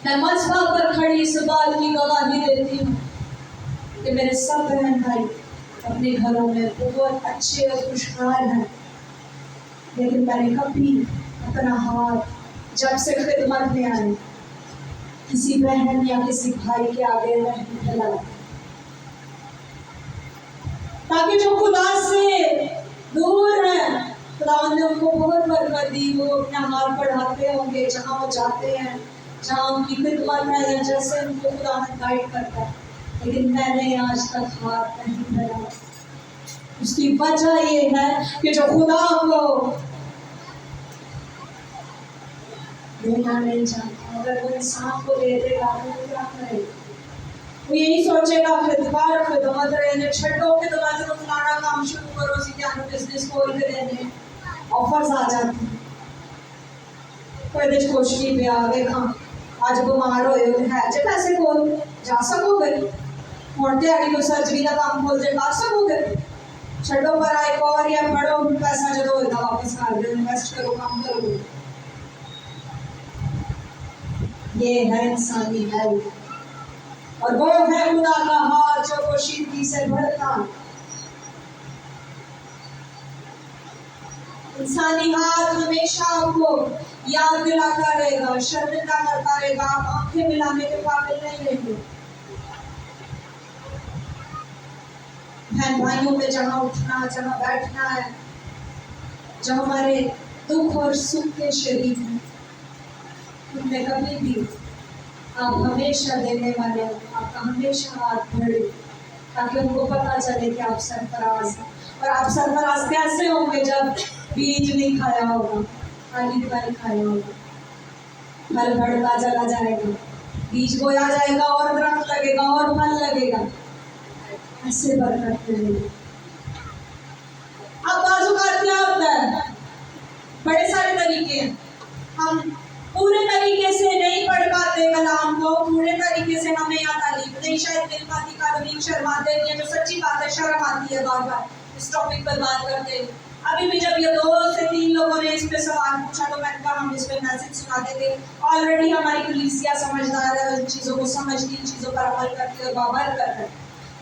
मैं मजबा पर खड़ी इस बात की गवाही देती हूँ कि मेरे सब बहन भाई अपने घरों में बहुत अच्छे और खुशहाल हैं, लेकिन मैंने कभी अपना हाथ जब से खिदमत में आए किसी बहन या किसी भाई के आगे नहीं फैलाया, ताकि जो खुदा से दूर है खुदा ने उनको बहुत बरकत दी, वो अपना हाथ बढ़ाते होंगे जहाँ वो जाते हैं, जहाँ उनकी खिदमत है या जैसे उनको खुदा गाइड करता है, लेकिन मैंने आज तक हाथ नहीं फैलाया। उसकी वजह ये है कि जो खुदा को देना नहीं चाहता, अगर वो इंसान को दे देगा तो वो क्या करेगा? वो यही सोचेगा खिदमत रहने छो खिदमत तो फलाना काम शुरू करो, सीधा बिजनेस खोल के देने ऑफर्स आ जाते हैं। कोई कोशिश पे आ गए, हाँ आज बीमार होए है जे पैसे खोल जा सकोगे, हुण दिहाड़ी कोई सर्जरी का काम खोल जे कर सकोगे, छो पर एक और या पढ़ो पैसा जो होगा वापस कर दो, इन्वेस्ट करो, काम करो। ये है इंसानी हेल्थ, और वो है खुदा का हाथ जो पोशीदगी से भरता। इंसानी हाथ हमेशा आपको याद दिलाता रहेगा, शर्मिंदा करता रहेगा, आप आंखें मिलाने के काबिल नहीं रहेंगे। बहन भाइयों में जहाँ उठना, जहाँ बैठना है, जो हमारे दुख और सुख के शरीक हैं, उनमें कभी भी आप हमेशा देने वाले हो, आपका हमेशा हाथ बढ़े, ताकि उनको पता चले कि आप सरफराज हैं। और आप सरफराज कैसे होंगे? जब बीज नहीं खाया होगा, खाली फल खाया होगा, फल बढ़ता चला जाएगा, बीज बोया जाएगा और दरख्त लगेगा और फल लगेगा, ऐसे बरकत मिलेगी। अब बाजुकात क्या होता है? बड़े सारे तरीके हैं, हम पूरे तरीके से नहीं पढ़ पाते कलाम को, पूरे तरीके से हमें यहाँ तालीम नहीं शायद मिल पाती, कानूनी शर्माते हैं, जो सच्ची बात है शर्म आती है बार बार इस टॉपिक पर बात करते हैं। अभी भी जब ये 2 से 3 लोगों ने इस पे सवाल पूछा तो मैंने कहा हम इस पे मैसेज सुनाते थे। ऑलरेडी हमारी कलीसिया समझदार है, उन चीज़ों को समझती, इन चीज़ों पर अमल करती है और बाबर करते हैं,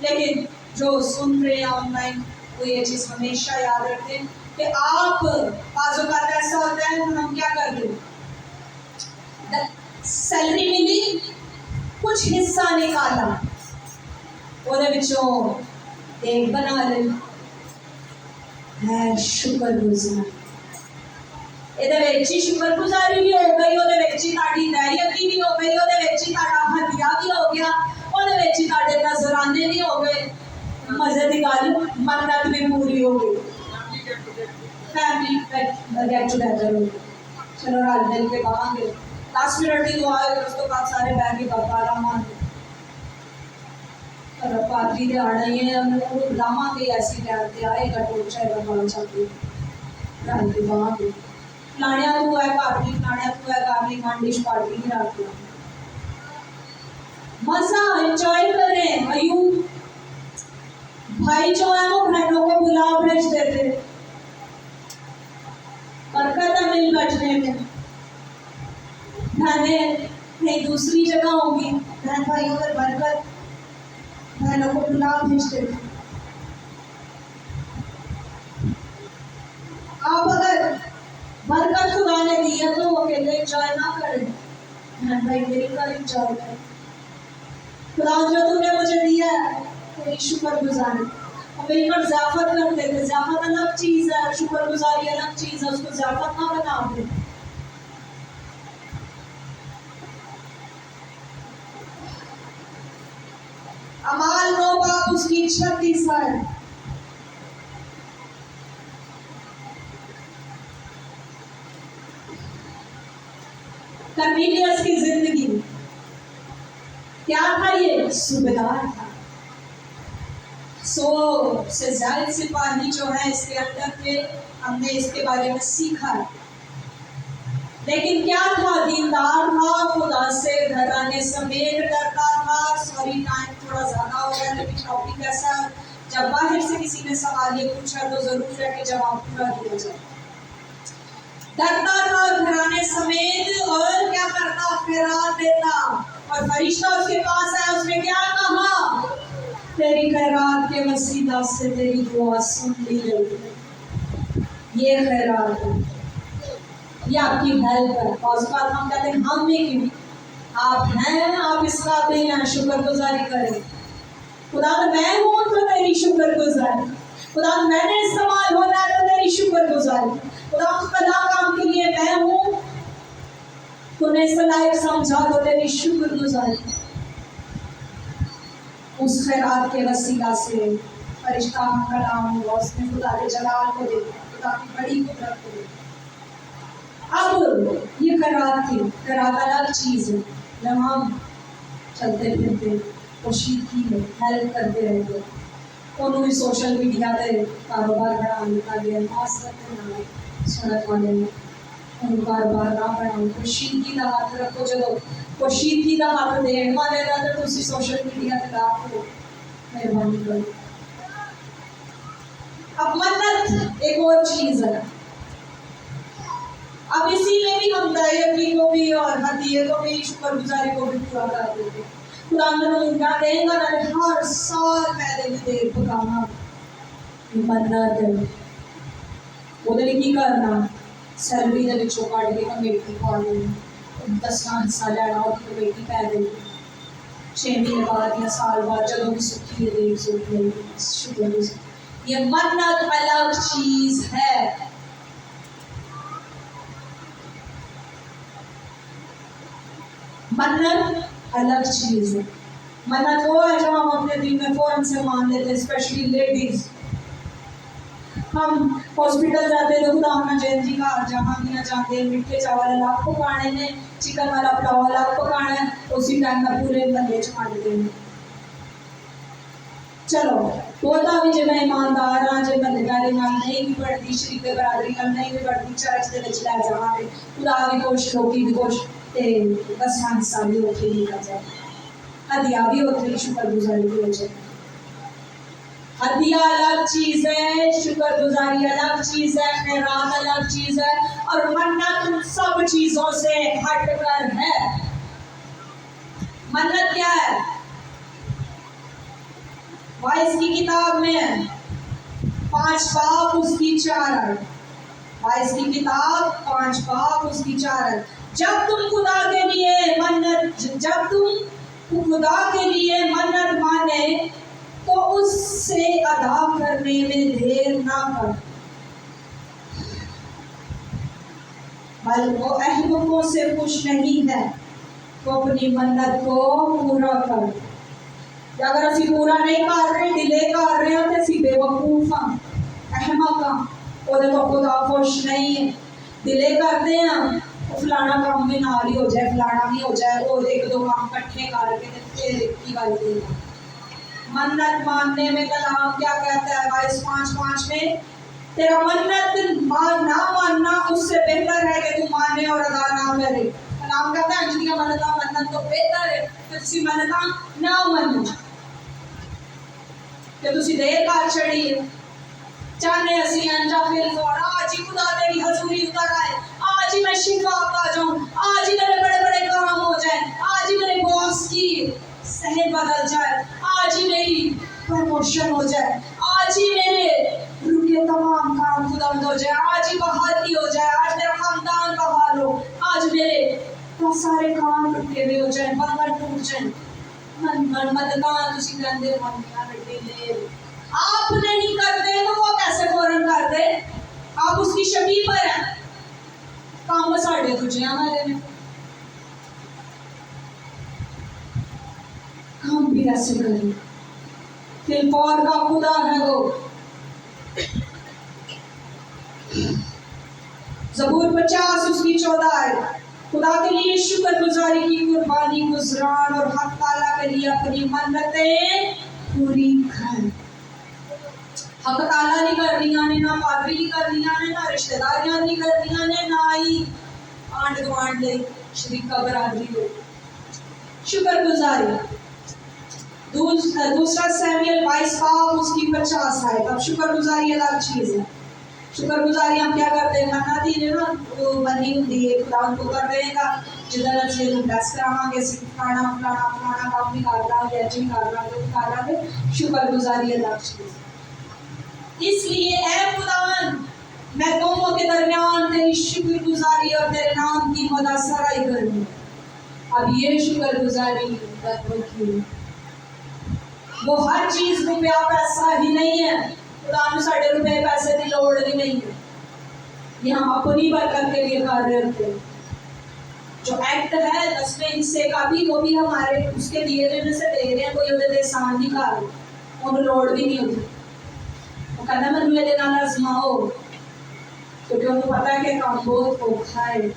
लेकिन जो सुन रहे हैं ऑनलाइन वो ये चीज़ हमेशा याद रखें कि आप बाजू का ऐसा होता है हम क्या करते हैं, सैलरी मिली, कुछ हिस्सा निकाला, ਉਹਦੇ ਵਿੱਚੋਂ एक बना ले है शुक्रगुजार, ਇਹਦੇ ਵਿੱਚ ਹੀ ਸ਼ੁਕਰਗੁਜ਼ਾਰੀ ਵੀ ਹੋ ਗਈ, ਉਹਦੇ ਵਿੱਚ ਹੀ ਤੁਹਾਡੀ दैयकी भी हो गई, ਉਹਦੇ ਵਿੱਚ ਹੀ ਤੁਹਾਡਾ ਹਦੀਆ भी हो गया, ਉਹਦੇ ਵਿੱਚ ਹੀ ਤੁਹਾਡੇ ਨਜ਼ਰਾਨੇ भी हो गए, मजे की गल मन्नत भी पूरी हो गई, फैमिली गेट टुगेदर हो गई, चलो रल मिल के कहांगे 10 मिनट की दुआ है, उस तो बाद सारे बह के बाबा रामान पादरी दे आना ही है, हम लावांगे ऐसी टाइम ते आएगा टोचा है बाल चाहते रल के कहांगे फलाणिया तू है पार्टी, फलाणिया तू है गाली मांडिश पार्टी नहीं रखती, मजा एंजॉय करें। अयूब भाई जो है वो बहनों को गुलाब भेजते थे, बरकत है मिल बैठने में, बहनें कहीं दूसरी जगह होंगी, बहन भाइयों पर बरकत, बहनों को गुलाब भेजते थे। आप अगर बरकत खुदा ने दी है तो अकेले एंजॉय ना करें, बहन भाई मिलकर एंजॉय करें। खुदा जो तूने मुझे दिया है तेरी शुक्रगुजारी। और मेरी पर ज़ियाफत करते थे, ज़ियाफत अलग चीज़ है, शुक्रगुजारी अलग चीज़ है, उसको ज़ियाफत ना बना दे। अमाल 9 बाब उसकी 36 है। कर्नेलियस की जिंदगी क्या था? ये सूबेदार था। 100 से ज्यादा सिपाही जो है इसके अंदर थे, हमने इसके बारे में सीखा है। लेकिन क्या था? दीनदार था, खुदा से घराने समेत डरता था। सॉरी टाइम थोड़ा ज्यादा हो गया, लेकिन टॉपिक ऐसा जब बाहर से किसी ने सवाल ये पूछा तो जरूर है कि जवाब पूरा दिया जाए। डरता था घराने समेत, और क्या करता? खैरात देता। और फरिश्ता उसके पास आया, उसने क्या कहा? तेरी खैरात के वसीला से तेरी दुआ सुन ली गई। ये खैरात है, ये आपकी हेल्प है। और उसके बाद हम कहते हैं हम में क्यों? आप हैं, आप इस काबिल हैं, शुक्रगुजारी करें। खुदा मैं हूँ तो तेरी शुक्रगुजारी। खुदा मैंने इस्तेमाल होना है तो तेरी शुक्रगुजारी। खुदा फला काम के लिए मैं हूँ, तूने इस लायक समझा तो तेरी शुक्रगुजारी। उस खैरात के वसीला से फरिश्ता कलाम हुआ, उसने खुदा के जलाल को देखा, खुदा की बड़ी कुदरत को देखा। अब ये खैरात थी, खैरात अलग चीज़ है। जब हम चलते फिरते पोशीदगी में हेल्प करते रहते, उन्होंने सोशल मीडिया पे कारोबार बढ़ा लिया गया, सड़क वाले में उन कारोबार ना बढ़ाओ, पोशीदगी का हाथ रखो। जो पोशीदगी का हाथ देने वाले रहते तो उसी सोशल मीडिया पे आपको मेहरबानी करो। अब मन्नत एक और चीज़ है। अब इसी में भी हम दायगी को भी और हदिये को भी, शुक्रगुजारी को भी पूरा कर देते। खुदा उनका देगा ना, हर साल पहले भी देर पकाना मन्नत उधर की करना, सैलरी के विचों काट के कमेटी पा लेनी, 10वां हिस्सा लेना और कमेटी पै देनी। 6 महीने बाद या साल बाद जब भी सुखी है शुक्र। ये मन्नत अलग चीज है। मन्नत अलग चीज है। मन्नत वो है जो हम अपने दिल में फौरन से मान लेते हैं, स्पेशली लेडीज। हम हॉस्पिटल जाते तो खुदा हमने जैन जी का जहाँ भी ना जाते, मिठे चावल अलग पकाने ने, चिकन वाला पुलाव अलग पकाना है, उसी टाइम में पूरे बंदे छाड़ देंगे। चलो बोलता भी जो मैं ईमानदार हाँ, जो मैं पहले नाल नहीं भी पढ़ती, शरीके बरादरी नाल नहीं भी पढ़ती, चर्च के विच लै जावांगे, खुदा भी खुश, लोकी भी खुश, ते बस हिस्सा भी उत्थे ही कर जाए, हदिया भी उत्थे शुक्रगुजारी भी हो जाए। हदिया अलग चीज है, शुक्रगुजारी अलग चीज है, खैरात अलग चीज है, और मन्नत उन सब चीजों से हटकर है। मन्नत क्या है? वाइस की किताब में 5 बाब उसकी 4 वाइस की किताब 5 बाब उसकी 4। जब तुम खुदा के लिए मन्नत माने तो उससे अदा करने में देर ना कर, बल्कि वो अहमकों से खुश नहीं है, तो अपनी मन्नत को पूरा कर। अगर असी पूरा नहीं कर रहे, डिले कर रहे हो, तो असी बेवकूफ हाँ, अहमक हाँ, तो खुदा खुश नहीं है। डिले करते हैं फलाना काम भी नाल ही हो जाए, फलाना भी हो जाए, और 1-2 काम इकट्ठे करके फिर की गल देगा। मन्नत मानने में कलाम क्या कहता है? 22:5 में तेरा मन्नत ना मानना उससे बेहतर है कि तू माने और अदा ना करे। कलाम कहता है जिंदगी मन्नत तो बेहतर है कि तुसी मन्नत ना मानो, कि तुसी देर कर छड़ी है। चाहने असी अंजा फिल और आज ही खुदा तेरी हजूरी उतर आए, आज ही मैं शिफा पा जाऊं, आज ही मेरे बड़े बड़े काम हो जाए, आज ही मेरे बॉस की सहन बदल जाए, आज ही मेरी प्रमोशन हो जाए, आज ही मेरे रुके तमाम काम खुदा हो जाए, आज ही बहाली हो जाए, आज मेरा खानदान बहाल हो, आज मेरे बहुत सारे काम रुके हुए हो जाए, बंधन टूट जाए। मददा तुसी कहंदे मम्मियां बेटे ले आप नहीं करते तो वो कैसे फौरन कर दे? आप उसकी शबी पर है, काम साढ़े दूजियां वाले ने काम भी ऐसे करें। फिलपौर का खुदा है वो। ज़बूर 50 उसकी 14 है। खुदा के लिए शुक्रगुजारी की कुर्बानी गुजरान और हक ताला के लिए अपनी मन्नतें पूरी कर। हक ताला नहीं करनियां ने, ना पादरी नहीं करनियां ने, ना रिश्तेदारियां नहीं करनियां ने, ना ही आंड गुआंढ ले शरीका बरादरी हो। शुक्रगुजारी दूसरा सैमुएल 22 पाप उसकी 50 है। अब शुक्रगुजारी अलग चीज है। शुक्रगुजारी हम क्या करते हैं? मन्ना दी ना वो बनी होती है, खुदा उनको कर देगा जिधर अच्छे टेस्ट करावांगे, सिखाना फलाना फलाना काम भी करना है, जजिंग करना है, कर रहा है। शुक्रगुजारी अलग चीज। इसलिए ऐ खुदावन मैं दोनों के दरमियान तेरी शुक्रगुजारी और तेरे नाम की मदासराई करूँ। अब ये शुक्रगुजारी की वो हर चीज रुपया पैसा ही नहीं है। खुदा ने साढ़े रुपए पैसे की लोड़ ही नहीं है, ये हम अपनी बरकत के लिए कर रहे होते। जो एक्ट है 10वें हिस्से का भी वो भी हमारे उसके दिए देने से दे रहे हैं, कोई उहदे एहसान नहीं कर रहे, उन्हें लोड़ भी नहीं होती। वो कहना मैनू ये नाल आजमाओ क्योंकि उन्हें पता है कि काम बहुत औखा है।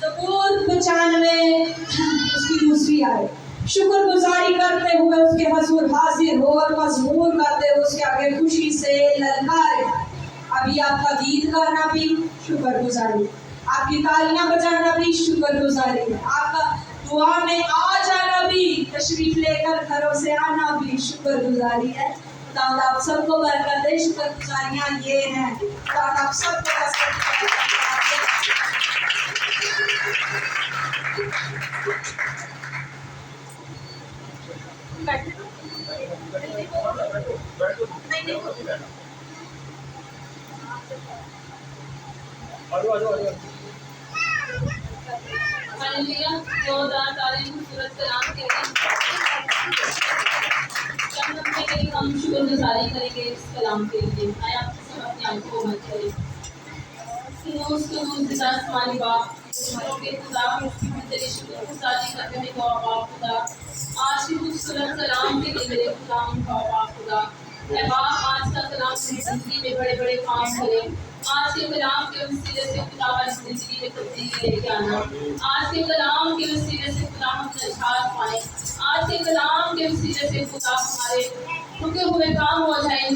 ज़बूर 95 उसकी दूसरी आए। शुक्रगुजारी करते हुए उसके हजूर हाजिर हो और मजबूर करते हुए उसके आगे खुशी से ललकारे। अभी आपका गीत गाना भी शुक्रगुजारी, आपकी तालियां बजाना भी शुक्रगुजारी, आपका दुआ में आ जाना भी, तशरीफ लेकर घरों से आना भी शुक्रगुजारी है। खुदा आप सबको बरकत दे। शुक्रगुजारियां ये हैं। खुदा आप सबको हालेलुया। जोरदार तालियां खूबसूरत कलाम के लिए। हम शुक्रगुजारी करेंगे इस कलाम के लिए। मैं आपके सब अपनी आंखों को बंद करें। आसमानी बाप के खुदा तेरी शुक्रगुजारी करते हैं बाप खुदा, आज की खूबसूरत कलाम के लिए मेरे खुदा बाप खुदा। बाप आज का कलाम मेरी जिंदगी में बड़े बड़े काम करे। आज के कलाम के वसीले से खुदा हमारी जिंदगी में तब्दीली लेके आना। आज के कलाम के वसीले से खुदा हम निजात पाए। आज के कलाम के वसीले से खुदा हमारे रुके हुए काम हो जाए।